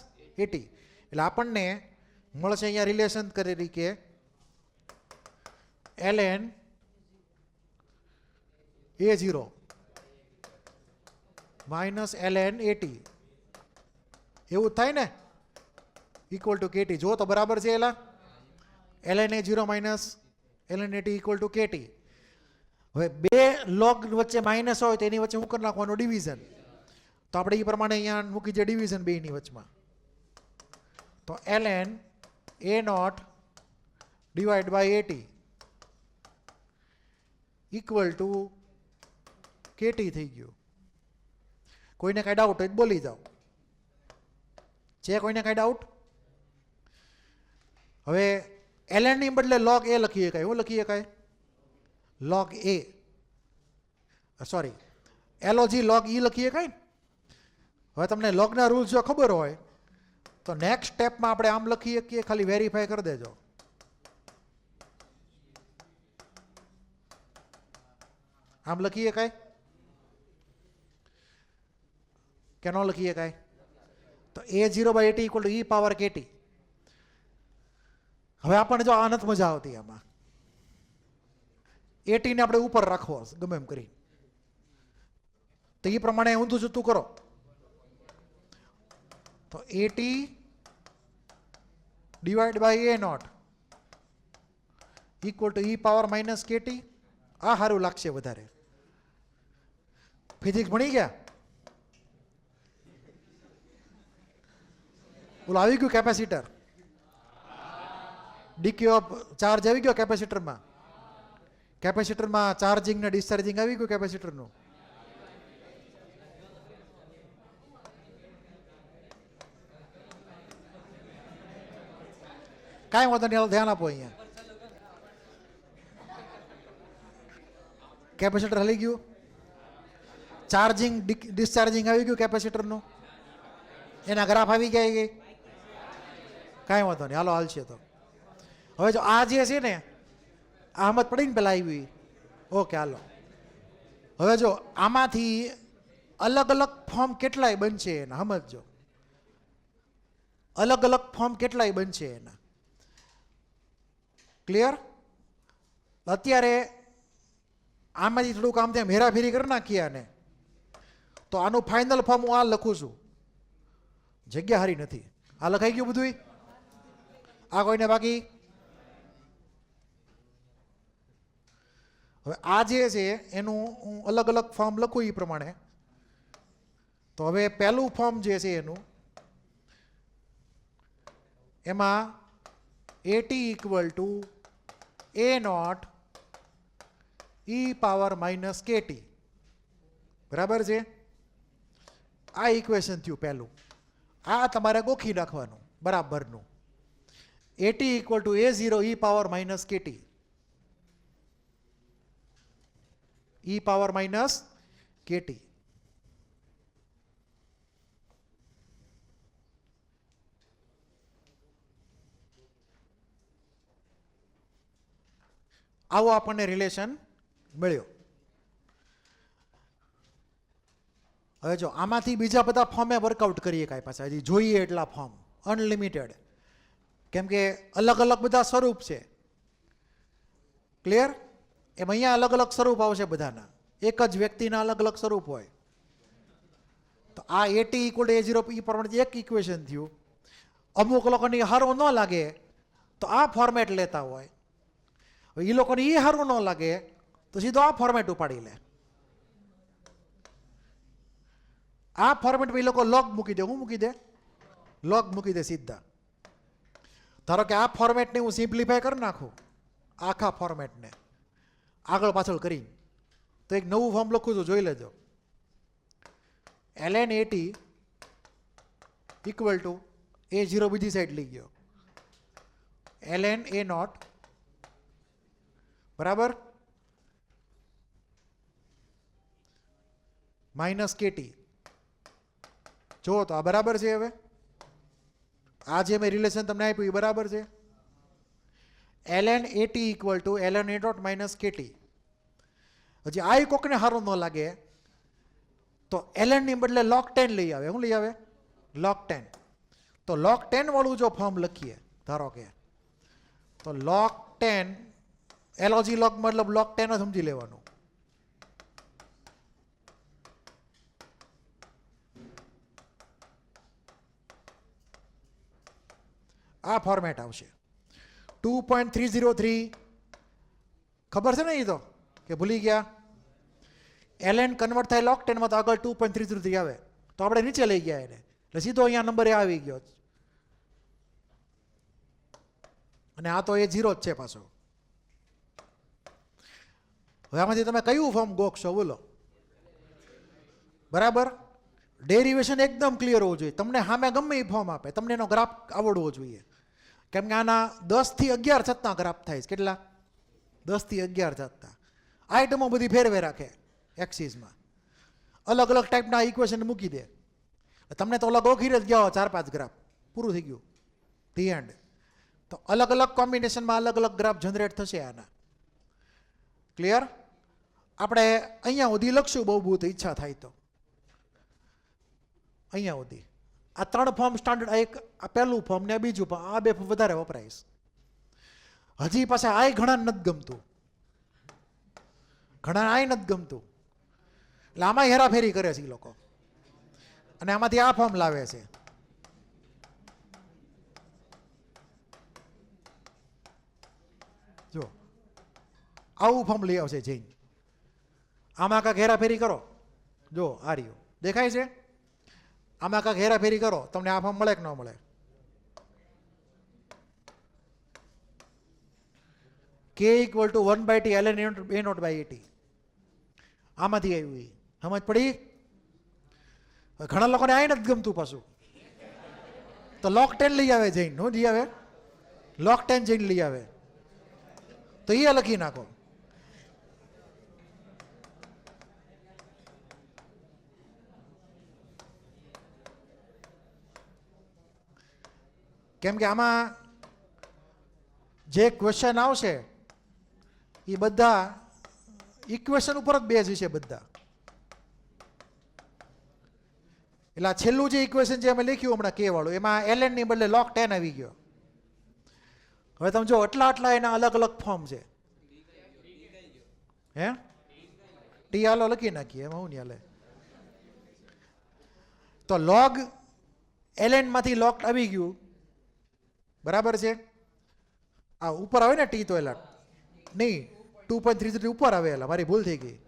- AT. એટલે આપણને મળશે અહીંયા રિલેશન કરેલી કે ln A0 - ln AT એવું થાય ને = KT. જો તો બરાબર છે એલા. ln A0 - ln AT = KT. હવે બે લોગ વચ્ચે માઇનસ હોય તો એની વચ્ચે શું કરી નાખવાનું? ડિવિઝન. તો આપણે એ પ્રમાણે અહીંયા મૂકી દઈએ ડિવિઝન બેની વચમાં. તો ln A0 / AT = KT થઈ ગયું. કોઈને કાંઈ ડાઉટ હોય બોલી જાઓ. છે કોઈને કાંઈ ડાઉટ? હવે ln ની બદલે log A લખીએ કાંઈ. શું લખીએ કાંઈ? log A. Sorry log E લખીએ કાંઈ. હવે તમને લોગના રૂલ્સ જો ખબર હોય તો નેક્સ્ટ સ્ટેપમાં આપણે આમ લખીએ કે ખાલી વેરીફાઈ કરી દેજો. આમ લખીએ કાંઈ કે ન લખીએ કાંઈ? તો A0/AT = E⁻KT. હવે આપણને જો આ નથી મજા આવતી આમાં. AT ને આપણે ઉપર રાખવો ગમે એમ કરી, તો એ પ્રમાણે ઊંધું જતું કરો. તો AT / A0 = E⁻KT. આ સારું લાગશે વધારે. ફિઝિક્સ ભણી ગયા? બોલો આવી ગયું કેપેસિટર? ડીક્યુ ઓફ ચાર્જ આવી ગયો કેપેસિટરમાં? કેપેસિટરમાં ચાર્જિંગ ને ડિસ્ચાર્જિંગ આવી ગયું કેપેસિટરનું? કાંઈ વાંધો નહીં, ધ્યાન આપો. અહીંયા કેપેસિટર હલી ગયું, ચાર્જિંગ ડિસ્ચાર્જિંગ આવી ગયું કેપેસિટરનું, એના ગ્રાફ આવી ગયા કે કાંઈ વાંધો નહીં, હાલો હાલશે. તો હવે જો આ જે છે ને આમદ પડીને પેલા આવી, ઓકે હાલો. હવે જો આમાંથી અલગ અલગ ફોર્મ કેટલાય બનશે એના સમજો. અલગ અલગ ફોર્મ કેટલાય બનશે એના. ક્લિયર? અત્યારે આમાંથી થોડુંક આમ ત્યાં હેરાફેરી કરી નાખીએ આને, તો આનું ફાઇનલ ફોર્મ હું આ લખું છું. જગ્યા હારી નથી. આ લખાઈ ગયું બધું? આ કોઈને બાકી? હવે આ જે છે એનું હું અલગ અલગ ફોર્મ લખું એ પ્રમાણે. તો હવે પહેલું ફોર્મ જે છે એનું, એમાં A t equal to A not e power minus k t. બરાબર છે? આ ઇક્વેશન થયું પહેલું. આ તમારે ગોખી નાખવાનું બરાબરનું. A t equal to A0 e power minus k t. E power minus k t. આવો આપણને રિલેશન મળ્યો. હવે જો આમાંથી બીજા બધા ફોર્મે વર્કઆઉટ કરીએ કાંઈ પાછા, હજી જોઈએ એટલા ફોર્મ અનલિમિટેડ, કેમ કે અલગ અલગ બધા સ્વરૂપ છે. ક્લિયર? એમ અહીંયા અલગ અલગ સ્વરૂપ આવશે બધાના, એક જ વ્યક્તિના અલગ અલગ સ્વરૂપ હોય. તો આ એટી ઇક્વલ A0 એ પ્રમાણે એક ઇક્વેશન થયું. અમુક લોકોની હારો ન લાગે તો આ ફોર્મેટ લેતા હોય, એ લોકોને એ હારું ન લાગે તો સીધો આ ફોર્મેટ ઉપાડી લે. આ ફોર્મેટ એ લોકો લોગ મૂકી દે. હું મૂકી દે? લોગ મૂકી દે સીધા. ધારો કે આ ફોર્મેટને હું સિમ્પ્લિફાય કરી નાખું, આખા ફોર્મેટને આગળ પાછળ કરી, તો એક નવું ફોર્મ લખું છું, જોઈ લેજો. ln AT equal to A0 બીજી સાઈડ લઈ ગયો, ln A નોટ બરાબર માઇનસ કેટી. જો તો આ બરાબર છે. હવે આ જે મેં રિલેશન તમને આપ્યું એ બરાબર છે. ln AT equal to ln A dot minus k t. હજી આ કોકને સારું ન લાગે તો ln ની બદલે log 10 લઈ આવે. શું લઈ આવે? log 10. તો log 10 વાળું જો ફોર્મ લખીએ, ધારો કે, તો log 10 એલોજી log મતલબ log 10 જ સમજી લેવાનું. આ ફોર્મેટ આવશે. 2.303 ખબર છે ને? એ તો કે ભૂલી ગયા? ln કન્વર્ટ થાય log 10 માં તો આગળ 2.303 આવે, તો આપણે નીચે લઈ ગયા એને, એટલે સીધો અહીંયા નંબર આવી ગયો. અને આ તો A0 જ છે પાછો. હવે આમાંથી તમે કયું ફોર્મ ગોખશો બોલો? બરાબર? ડેરિવેશન એકદમ ક્લિયર હોવું જોઈએ. તમને સામે ગમે એ ફોર્મ આપે, તમને એનો ગ્રાફ આવડવો જોઈએ. કેમ કે આના 10 થી 11 છતના ગ્રાફ થાય છે. કેટલા? 10 થી 11 છતના. આઈટમો બધી ફેરવે રાખે એક્સિસમાં, અલગ અલગ ટાઈપના ઇક્વેશન મૂકી દે. તમને તો ઓલા ગોખી જ ગયા 4-5 ગ્રાફ, પૂરું થઈ ગયું, ધી એન્ડ. તો અલગ અલગ કોમ્બિનેશનમાં અલગ અલગ ગ્રાફ જનરેટ થશે આના. ક્લિયર? આપણે અહીંયા સુધી લખશું બહુ તો ઈચ્છા થાય તો. અહીંયા સુધી આ 3 ફોર્મ સ્ટાન્ડર્ડ, એક આ પહેલું ફોર્મ ને બીજું ફોર્મ, આ 2 ફોર્મ વધારે વપરાય. હજી પાછા આ ઘણા નથી ગમતું, ઘણા આ નથી ગમતું, એટલે આમાં હેરાફેરી કરે છે એ લોકો, અને આમાંથી આ ફોર્મ લાવે છે. જો આવું ફોર્મ લઈ આવશે જૈન. આમાં કાંક હેરાફેરી કરો, જો આ રહ્યું દેખાય છે, આમાં કાંક હેરાફેરી કરો તમને આ ફોર્મ મળે કે ન મળે? k = 1/t ln a0/at. આમાંથી આવ્યું એ સમજ પડી? ઘણા લોકોને આ નથી ગમતું પાછું, તો log 10 લઈ આવે જૈન. શું લઈ આવે? log 10 જૈન લઈ આવે, તો એ લખી નાખો. કેમ કે આમાં જે ક્વેશ્ચન આવશે એ બધા ઇક્વેશન ઉપર જ બેઝ છે બધા. એટલે આ છેલ્લું જે ઇક્વેશન જે અમે લખ્યું હમણાં કે વાળું, એમાં ln ની બદલે log 10 આવી ગયો. હવે તમે જો આટલા એના અલગ અલગ ફોર્મ છે. હે ટી હાલો લખી નાખીએ, એમાં હું નહીં હાલે. તો log ln માંથી log આવી ગયું, બરાબર છે. આ ઉપર આવે ને ટી, તો એલા નહીં 2.33 ઉપર આવે. એલા મારી ભૂલ થઈ ગઈ,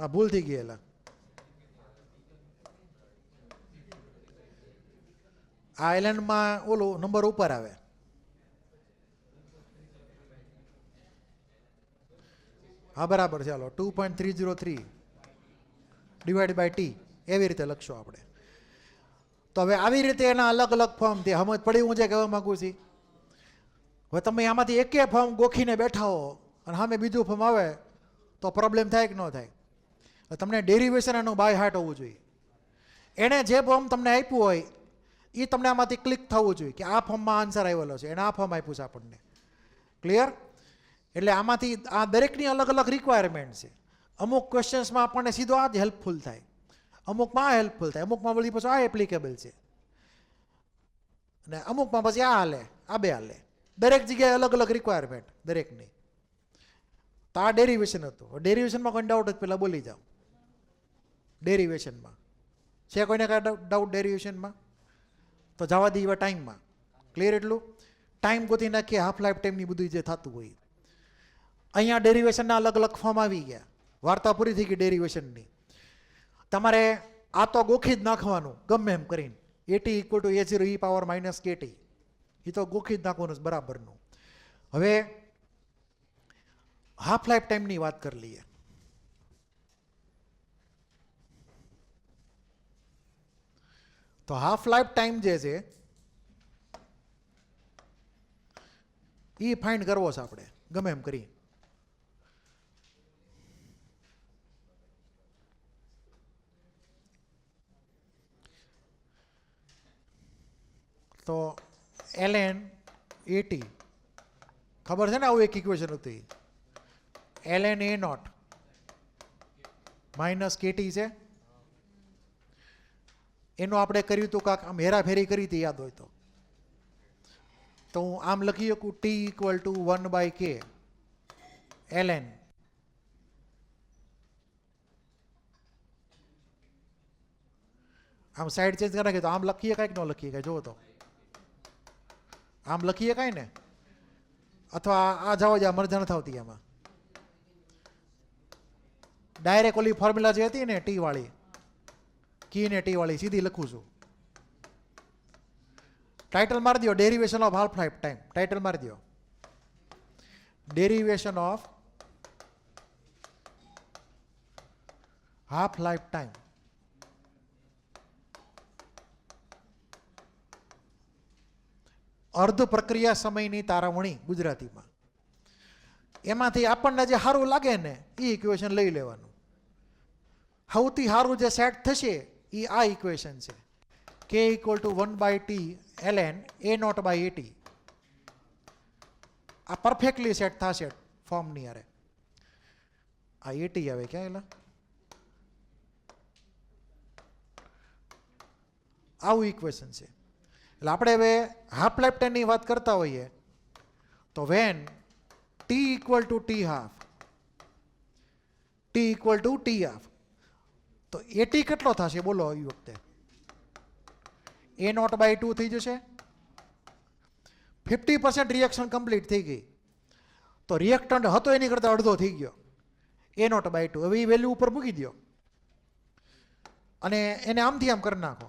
આ ભૂલ થઈ ગઈ. એલા આ ln માં ઓલો નંબર ઉપર આવે. હા બરાબર, ચાલો 2.303 / t એવી રીતે લખશો આપણે. તો હવે આવી રીતે એના અલગ અલગ ફોર્મ તે સમજ પડી હું જે કહેવા માંગુ છું. હવે તમે આમાંથી એકે ફોર્મ ગોખીને બેઠા હો અને સામે બીજું ફોર્મ આવે તો પ્રોબ્લેમ થાય કે ન થાય? તમને ડેરિવેશન એનું બાય હાર્ટ હોવું જોઈએ. એણે જે ફોર્મ તમને આપ્યું હોય એ તમને આમાંથી ક્લિક થવું જોઈએ કે આ ફોર્મમાં આન્સર આવેલો છે, એને આ ફોર્મ આપ્યું છે આપણને. ક્લિયર? એટલે આમાંથી આ દરેકની અલગ અલગ રિક્વાયરમેન્ટ છે. અમુક ક્વેશ્ચન્સમાં આપણને સીધો આ જ હેલ્પફુલ થાય, અમુકમાં આ હેલ્પફુલ થાય, અમુકમાં વળી પછી આ એપ્લિકેબલ છે, અને અમુકમાં પછી આ હાલે, આ બે હાલે. દરેક જગ્યાએ અલગ અલગ રિક્વાયરમેન્ટ દરેકની. તો આ ડેરિવેશન હતું. ડેરિવેશનમાં કોઈ ડાઉટ જ પહેલાં બોલી જાઓ. ડેરિવેશનમાં છે કોઈને કાંઈ ડાઉટ? ડેરિવેશનમાં તો જવા દઈએ ટાઈમમાં. ક્લિયર? એટલું ટાઈમ ગોતી નાખીએ, હાફ લાઈફ ટાઈમની બધું જે થતું હોય. અહીંયા ડેરિવેશનના અલગ અલગ ફોર્મ આવી ગયા. વાર્તા પૂરી થઈ ગઈ ડેરિવેશનની. તમારે આ તો ગોખી જ નાખવાનું ગમે એમ કરીને. at = a0 e kt, એ તો ગોખી જ નાખવાનું બરાબરનું. હવે હાફ લાઈફ ટાઈમની વાત કરી લઈએ. તો હાફ લાઈફ ટાઈમ જે છે એ ફાઇન્ડ કરવો છે આપણે ગમે એમ કરી. તો ln at ખબર છે ને, આવું એક ઇક્વેશન હતું. ln a0 kt છે. એનું આપણે કર્યું હતું કાંક આમ હેરાફેરી કરી હતી, યાદ હોય તો હું આમ લખી શકું t = 1/k ln આમ સાઈડ ચેન્જ કરી નાખીએ તો આમ લખીએ કાંઈક ન લખીએ કાંઈ? જુઓ તો આમ લખીએ કાંઈ ને, અથવા આ જાઓ જ્યાં મરજા નથી આવતી. આમાં ડાયરેક્ટ ઓલી ફોર્મ્યુલા જે હતી ને ટી વાળી, કી ને ટી વાળી, સીધી લખું છું. ટાઇટલ મારી દો, derivation of half life time. Title મારી દો, derivation of half life time. અર્ધ પ્રક્રિયા સમયની તારવણી ગુજરાતીમાં. એમાંથી આપણને જે સારું લાગે ને એ ઇક્વેશન લઈ લેવાનું. સૌથી સારું જે સેટ થશે એ આ ઇક્વેશન છે, k = 1/t ln a0/at. આ પરફેક્ટલી સેટ થશે ફોર્મની હારે. આ at આવે ક્યાં? એલા આવું ઇક્વેશન છે. એટલે આપણે હવે હાફ લાઈફ ટાઈમની વાત કરતા હોઈએ તો વેન t = t½ તો at કેટલો થશે બોલો? એ વખતે a0/2 થઈ જશે. 50% રિએક્શન કમ્પ્લીટ થઈ ગઈ. તો રિએક્ટન્ટ હતો એની કરતાં અડધો થઈ ગયો, A0/2. હવે એ વેલ્યુ ઉપર મૂકી દો અને એને આમથી આમ કરી નાખો,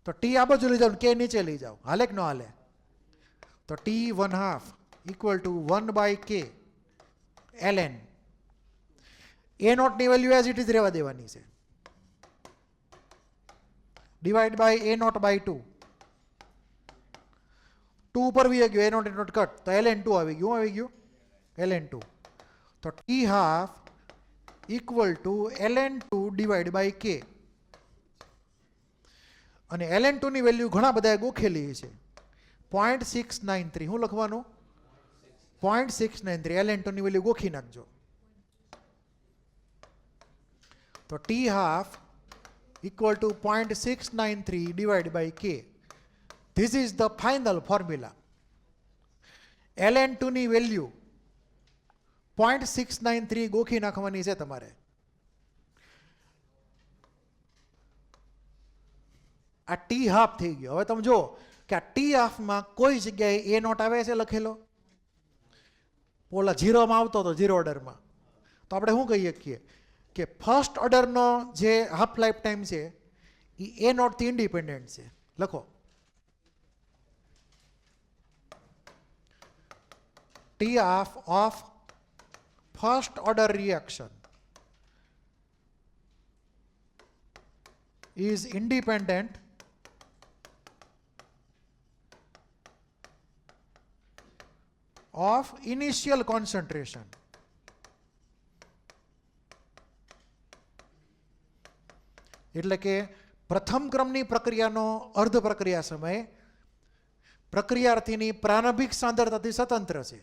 તો ટી આ બાજુ લઈ જાઓ, કે નીચે લઈ જાઓ, હાલે કે ન હાલે? તો T1/2 = 1/k ln. A0 ની વેલ્યુ એઝ ઇટ ઇઝ રહેવા દેવાની છે, ડિવાઈડ બાય A0/2. 2 ઉપર વી ગયો, A0 કટ, તો ln 2 આવી ગયું, ln 2. તો T1/2 = ln 2 divide by k. અને ln 2 ની વેલ્યુ ઘણા બધા ગોખેલી છે, 0.693. શું લખવાનું? 0.693. ln 2 ની વેલ્યુ ગોખી નાખજો. તો T1/2 = 0.693 divide by k. This is the final formula. ln 2 ની વેલ્યુ 0.693 ગોખી નાખવાની છે તમારે. આ T1/2 થઈ ગયો. હવે તમે જો કે આ T1/2 માં કોઈ જગ્યાએ A0 આવે છે લખેલો? ઓલા 0 માં આવતો હતો, 0 ઓર્ડરમાં. તો આપણે શું કહીએ શકીએ કે ફર્સ્ટ ઓર્ડરનો જે હાફ લાઈફ ટાઈમ છે એ A0 થી ઇન્ડિપેન્ડન્ટ છે. લખો T1/2 of first order reaction is independent of initial concentration. એટલે કે પ્રથમ ક્રમની પ્રક્રિયાનો અર્ધ પ્રક્રિયા સમય પ્રક્રિયાર્થીની પ્રારંભિક સાંદ્રતાથી સ્વતંત્ર છે.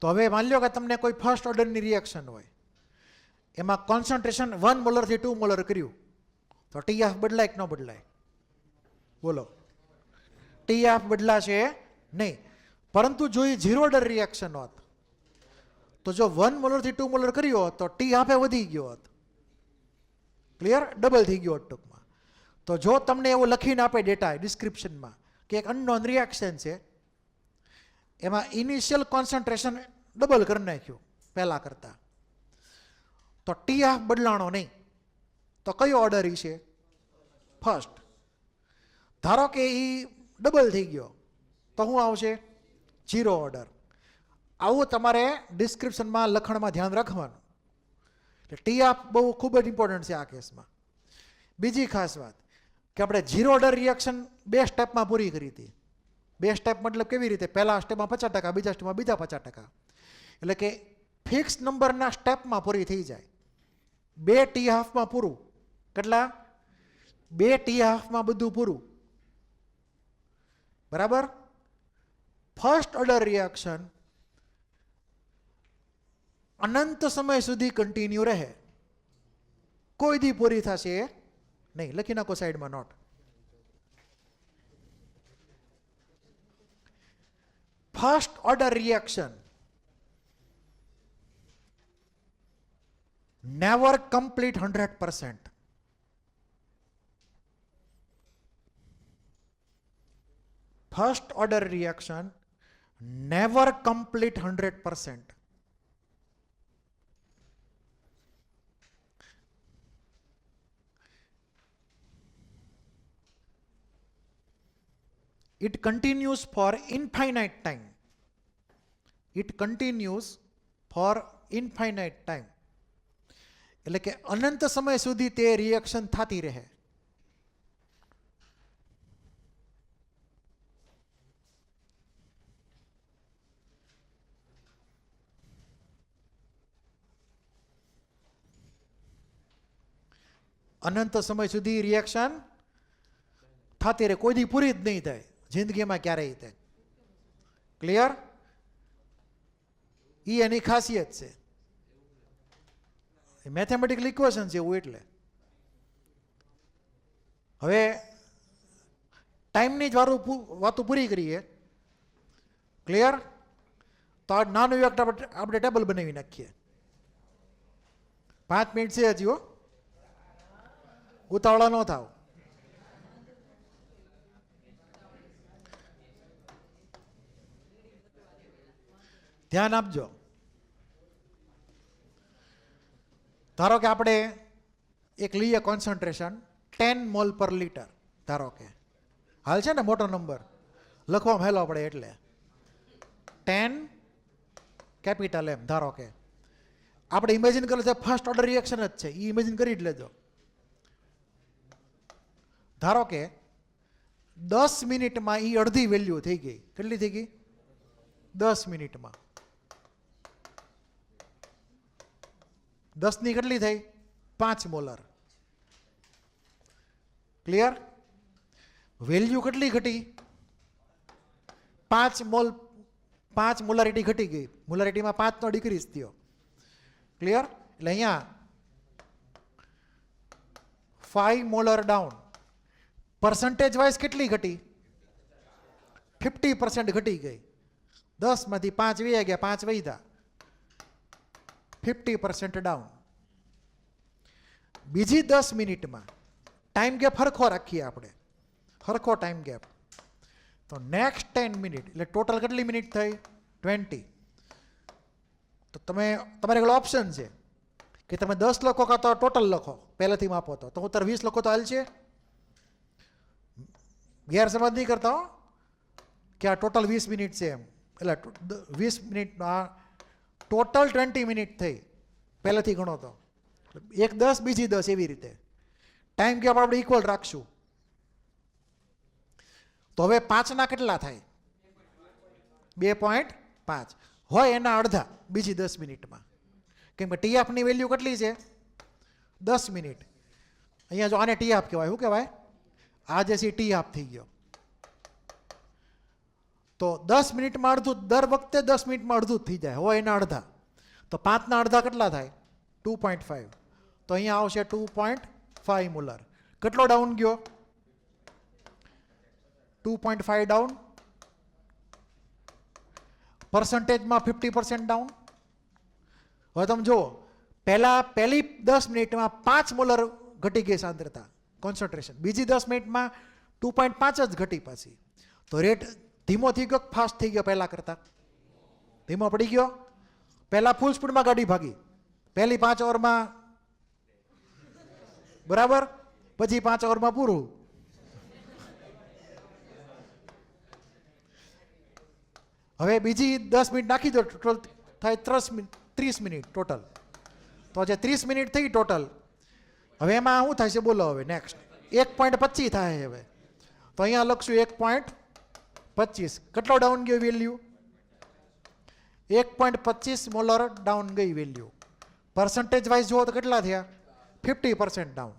તો હવે માની લો કે તમને કોઈ ફર્સ્ટ ઓર્ડરની રિએક્શન હોય, એમાં કોન્સન્ટ્રેશન 1 મોલરથી 2 મોલર કર્યું, તો T1/2 બદલાય કે ન બદલાય? બોલો, T1/2 બદલાશે નહીં. પરંતુ જો એ 0 ઓર્ડર રિએક્શન હોત, તો જો 1 મોલરથી 2 મોલર કર્યો હોત તો T1/2 વધી ગયો હોત. ક્લિયર? ડબલ થઈ ગયો હોત ટૂંકમાં. તો જો તમને એવું લખીને આપે ડેટા ડિસ્ક્રિપ્શનમાં કે એક અનનોન રિએક્શન છે, એમાં ઇનિશિયલ કોન્સન્ટ્રેશન ડબલ કરી નાખ્યું પહેલા કરતા, તો T1/2 બદલાણો નહીં. તો કયો ઓર્ડર છે? ફર્સ્ટ. ધારો કે એ ડબલ થઈ ગયો તો શું આવશે? 0 ઓર્ડર. આવું તમારે ડિસ્ક્રિપ્શનમાં લખણમાં ધ્યાન રાખવાનું. એટલે T1/2 બહુ ખૂબ જ ઇમ્પોર્ટન્ટ છે આ કેસમાં. બીજી ખાસ વાત કે આપણે 0 ઓર્ડર રિએક્શન 2 સ્ટેપમાં પૂરી કરી હતી. 2 સ્ટેપ મતલબ કેવી રીતે? પહેલા સ્ટેપમાં 50%, બીજા સ્ટેપમાં બીજા 50%. એટલે કે ફિક્સ નંબરના સ્ટેપમાં પૂરી થઈ જાય. 2 T1/2માં પૂરું. કેટલા? 2 T1/2માં બધું પૂરું. બરાબર? ફર્સ્ટ ઓર્ડર રિએક્શન અનંત સમય સુધી કન્ટિન્યુ રહે, કોઈ દી પૂરી થશે નહીં. લખી નાખો સાઈડમાં note. First order reaction never complete 100%. First order reaction never complete 100%. It continues for infinite time. It continues for infinite time. એટલે કે અનંત સમય સુધી તે રિએક્શન થતી રહે. અનંત સમય સુધી રિએક્શન થતી રહે, કોઈ દી પૂરી જ નહીં થાય જિંદગીમાં ક્યારેય થાય. ક્લિયર? એ એની ખાસિયત છે. મેથેમેટિકલ ઇક્વેશન છે એવું. એટલે હવે ટાઈમની જ વાતો પૂરી કરીએ. ક્લિયર? તો આ નાનું એક આપણે ટેબલ બનાવી નાખીએ. 5 મિનિટ છે હજી હો, ઉતાવળા ન થાવ. ધ્યાન આપજો. ધારો કે આપણે એક લઈએ કોન્સન્ટ્રેશન 10 મોલ પર લીટર, ધારો કે હાલ છે ને મોટો નંબર લખવામાં હેલો પડે એટલે 10 કેપિટલ M. ધારો કે આપણે ઇમેજિન કરેલું છે ફર્સ્ટ ઓર્ડર રિએક્શન જ છે, એ ઇમેજિન કરી જ લેજો. ધારો કે 10 મિનિટમાં એ અડધી વેલ્યુ થઈ ગઈ. કેટલી થઈ ગઈ? 10 મિનિટમાં 10 ની કેટલી થઈ? 5 મોલર. ક્લિયર? વેલ્યુ કેટલી ઘટી? 5 મોલારિટી ઘટી ગઈ. મોલારિટીમાં 5 નો ડિક્રીઝ થયો. ક્લિયર? એટલે અહીંયા 5 મોલર ડાઉન. પર્સન્ટેજ વાઇઝ કેટલી ઘટી? 50% ઘટી ગઈ. 10 માંથી 5 વહી ગયા, 5 વધ્યા, 50% ડાઉન. બીજી 10 મિનિટમાં ટાઈમ ગેપ હરખો રાખીએ આપણે, હરખો ટાઈમ ગેપ. તો નેક્સ્ટ 10 મિનિટ એટલે ટોટલ કેટલી મિનિટ થઈ? 20. તો તમારે એક ઓપ્શન છે કે તમે 10 લખો કાં તો ટોટલ લખો, પહેલેથી માપો તો હું 20 લખો તો હાલ છે. ગેરસમજ નહીં કરતા હો કે આ ટોટલ 20 મિનિટ છે એમ. એટલે 20 મિનિટ આ ટોટલ 20 મિનિટ થઈ પહેલેથી ગણો તો. એક 10 બીજી 10 એવી રીતે ટાઈમ ગેપ આપણે ઇક્વલ રાખશું. તો હવે 5 ના કેટલા થાય? 2.5 હોય એના અડધા બીજી 10 મિનિટમાં. કેમ કે ટી ની વેલ્યુ કેટલી છે? 10 મિનિટ. અહીંયા જો આને ટી હાફ કહેવાય. શું કહેવાય? આ જે છે ટી હાફ થઈ ગયો. તો 10 મિનિટમાં અડધું, દર વખતે 10 મિનિટમાં અડધું જ થઈ જાય, હોય એના અડધા. તો 5 ના અડધા કેટલા થાય? 2.5. તો અહીંયા આવશે 2.5 મોલર. કેટલો ડાઉન ગયો? 2.5 ડાઉન. પર્સન્ટેજમાં 50% ડાઉન. હવે તમે જુઓ, પહેલી 10 મિનિટમાં 5 મોલર ઘટી ગઈ સાંદ્રતા, કોન્સન્ટ્રેશન. બીજી 10 મિનિટમાં 2.5 જ ઘટી પાછી. તો રેટ ધીમો થઈ ગયો, ફાસ્ટ થઈ ગયો? પહેલા કરતા ધીમો પડી ગયો. પહેલા ફૂલ સ્પીડમાં ગાડી ભાગી, પહેલી 5 અવરમાં બરાબર, પછી 5 અવરમાં પૂરું. હવે બીજી 10 મિનિટ નાખી દો, ટોટલ થાય 30 મિનિટ ટોટલ. તો જે 30 મિનિટ થઈ ટોટલ, હવે એમાં શું થાય છે બોલો? હવે નેક્સ્ટ 1.25 થાય. હવે તો અહીંયા લખશું 1.25. કેટલો ડાઉન ગયો વેલ્યુ? 1.25 મોલર ડાઉન ગઈ વેલ્યુ. પર્સન્ટેજ વાઇઝ જુઓ તો કેટલા થયા? 50% ડાઉન.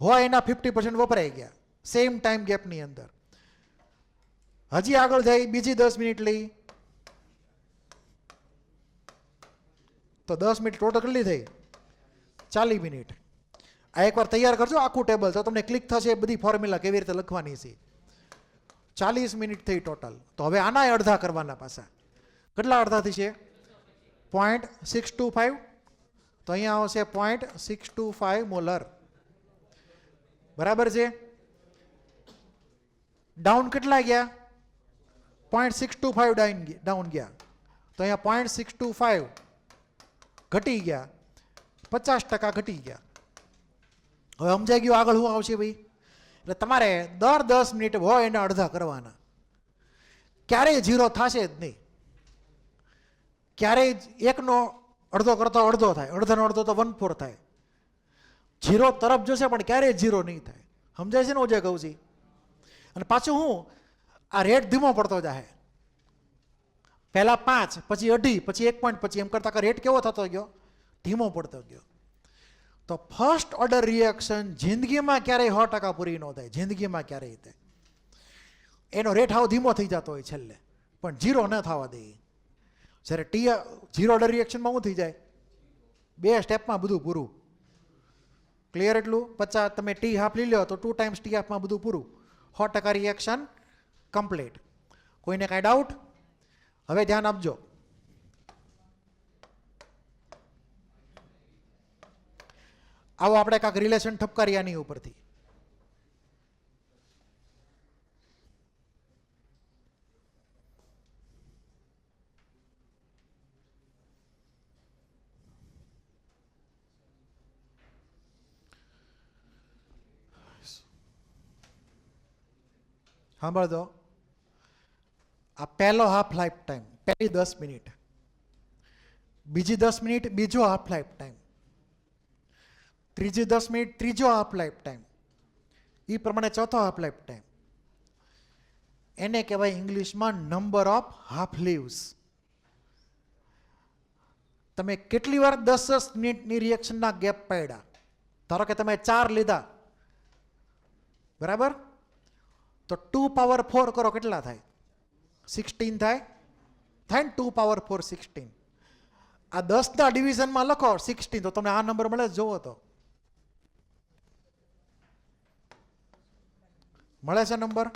હોય એના 50% વપરાઈ ગયા સેમ ટાઈમ ગેપની અંદર. હજી આગળ જાય, બીજી 10 મિનિટ લઈ તો 10 મિનિટ ટોટલ કેટલી થઈ? 40 મિનિટ. આ એકવાર તૈયાર કરજો આખું ટેબલ, તો તમને ક્લિક થશે બધી ફોર્મ્યુલા કેવી રીતે લખવાની છે. 40 મિનિટ થઈ ટોટલ. તો હવે આના અડધા કરવાના પાછા. કેટલા અડધા થશે? 0.625. તો અહીંયા આવશે 0.625 મોલર. બરાબર છે? ડાઉન કેટલા ગયા? 0.625 ડાઉન ગયા. તો અહીંયા 0.625 ઘટી ગયા, 50% ઘટી ગયા. હવે સમજાઈ ગયું આગળ શું આવશે ભાઈ? એટલે તમારે દર 10 મિનિટ હોય એના અડધા કરવાના. ક્યારેય ઝીરો થશે જ નહીં. ક્યારેય એકનો અડધો કરતો અડધો થાય, અડધાનો અડધો તો 1/4 થાય. ઝીરો તરફ જશે પણ ક્યારેય ઝીરો નહીં થાય. સમજાય છે ને ઓજે કહું છું? અને પાછું હું આ રેટ ધીમો પડતો જાય. પહેલા 5, પછી 2.5, પછી 1 પછી એમ કરતા રેટ કેવો થતો ગયો? ધીમો પડતો ગયો. તો ફર્સ્ટ ઓર્ડર રિએક્શન જિંદગીમાં ક્યારેય 100% પૂરી ન થાય. જિંદગીમાં ક્યારેય થાય એનો રેટ હાવ ધીમો થઈ જતો હોય છેલ્લે, પણ ઝીરો ન થવા દે. જ્યારે ઝીરો ઓર્ડર રિએક્શનમાં શું થઈ જાય? 2 સ્ટેપમાં બધું પૂરું. ક્લિયર? એટલું 50 તમે ટી હાફ લઈ લો તો 2 ટાઈમ્સ ટી હાફમાં બધું પૂરું. 100% રિએક્શન કમ્પ્લીટ. કોઈને કાંઈ ડાઉટ? હવે ધ્યાન આપજો. આવો આપણે કાંઈક રિલેશન ઠપકારીએ આની ઉપરથી. સાંભળજો, આ પહેલો હાફ લાઈફ ટાઈમ, પહેલી 10 મિનિટ, બીજી 10 મિનિટ બીજો હાફ લાઈફ ટાઈમ, ત્રીજી 10 મિનિટ ત્રીજો હાફ લાઈફ ટાઈમ, એ પ્રમાણે ચોથો હાફ લાઈફ ટાઈમ. એને કહેવાય ઇંગ્લિશમાં નંબર ઓફ હાફ લીવ્સ. તમે કેટલી વાર 10 મિનિટની રિએક્શનના ગેપ પાડ્યા? ધારો કે તમે 4 લીધા, બરાબર? તો 2 પાવર 4 કરો, કેટલા થાય? 16 થાય. થાય ને? 2 પાવર 4 16. આ 10ના ડિવિઝનમાં લખો 16, તો તમને આ નંબર મળે. જોવો તો મળે છે નંબર.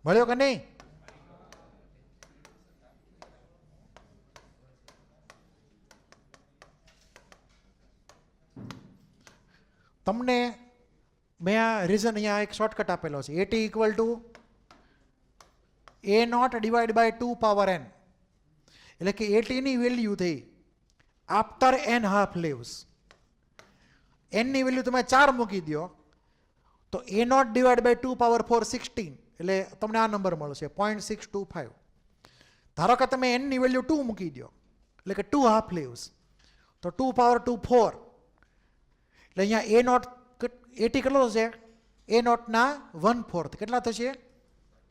મળ્યો કે નહીં? તમને મેં આ રીઝન અહીંયા એક શોર્ટકટ આપેલો છે. AT equal to A0 divide by 2 power n. એટલે કે AT ની વેલ્યુ થઈ after n half lives. n ની વેલ્યુ તમે 4 મૂકી દો તો A0 ડિવાઈડ બાય 2 પાવર 4 16, એટલે તમને આ નંબર મળશે 0.625. ધારો કે તમે n ની વેલ્યુ 2 મૂકી દો, એટલે કે 2 હાફ લીવ્સ, તો 2 પાવર 2 4. એટલે અહીંયા A0 AT કેટલો થશે? A0 ના 1/4. કેટલા થશે?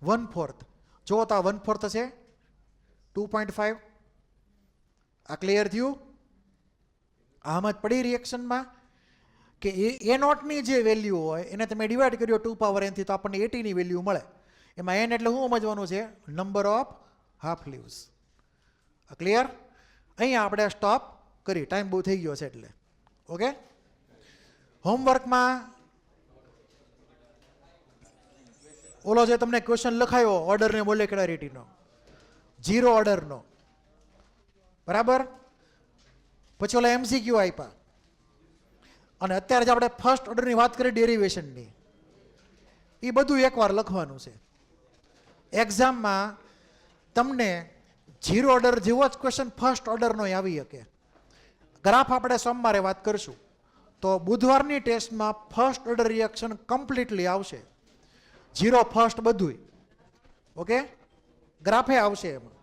1/4. જો તો આ 1/4 થશે 2.5. આ ક્લિયર થયું? આમ જ પડી રિએક્શનમાં કે A0 ની જે વેલ્યુ હોય એને તમે ડિવાઈડ કર્યો 2 પાવર n થી, તો આપણને AT ની વેલ્યુ મળે. એમાં n એટલે શું સમજવાનું છે? Number of half leaves. આ ક્લિયર? અહીંયા આપણે સ્ટોપ કરી, ટાઈમ બહુ થઈ ગયો છે એટલે. ઓકે, હોમવર્કમાં ઓલો જે તમને ક્વેશ્ચન લખાયો ઓર્ડર ને મોલેક્યુલારિટીનો, 0 ઓર્ડરનો, બરાબર? પછી ઓલા MCQ આપ્યા, અને અત્યારે જે આપણે ફર્સ્ટ ઓર્ડરની વાત કરી ડેરિવેશનની, એ બધું એકવાર લખવાનું છે. એક્ઝામમાં તમને 0 ઓર્ડર જેવો જ ક્વેશ્ચન ફર્સ્ટ ઓર્ડરનો આવી શકે. ગ્રાફ આપણે સોમવારે વાત કરશું. તો બુધવારની ટેસ્ટમાં ફર્સ્ટ ઓર્ડર રિએક્શન કમ્પ્લીટલી આવશે, 0 ફર્સ્ટ બધુંય. ઓકે, ગ્રાફે આવશે એમાં.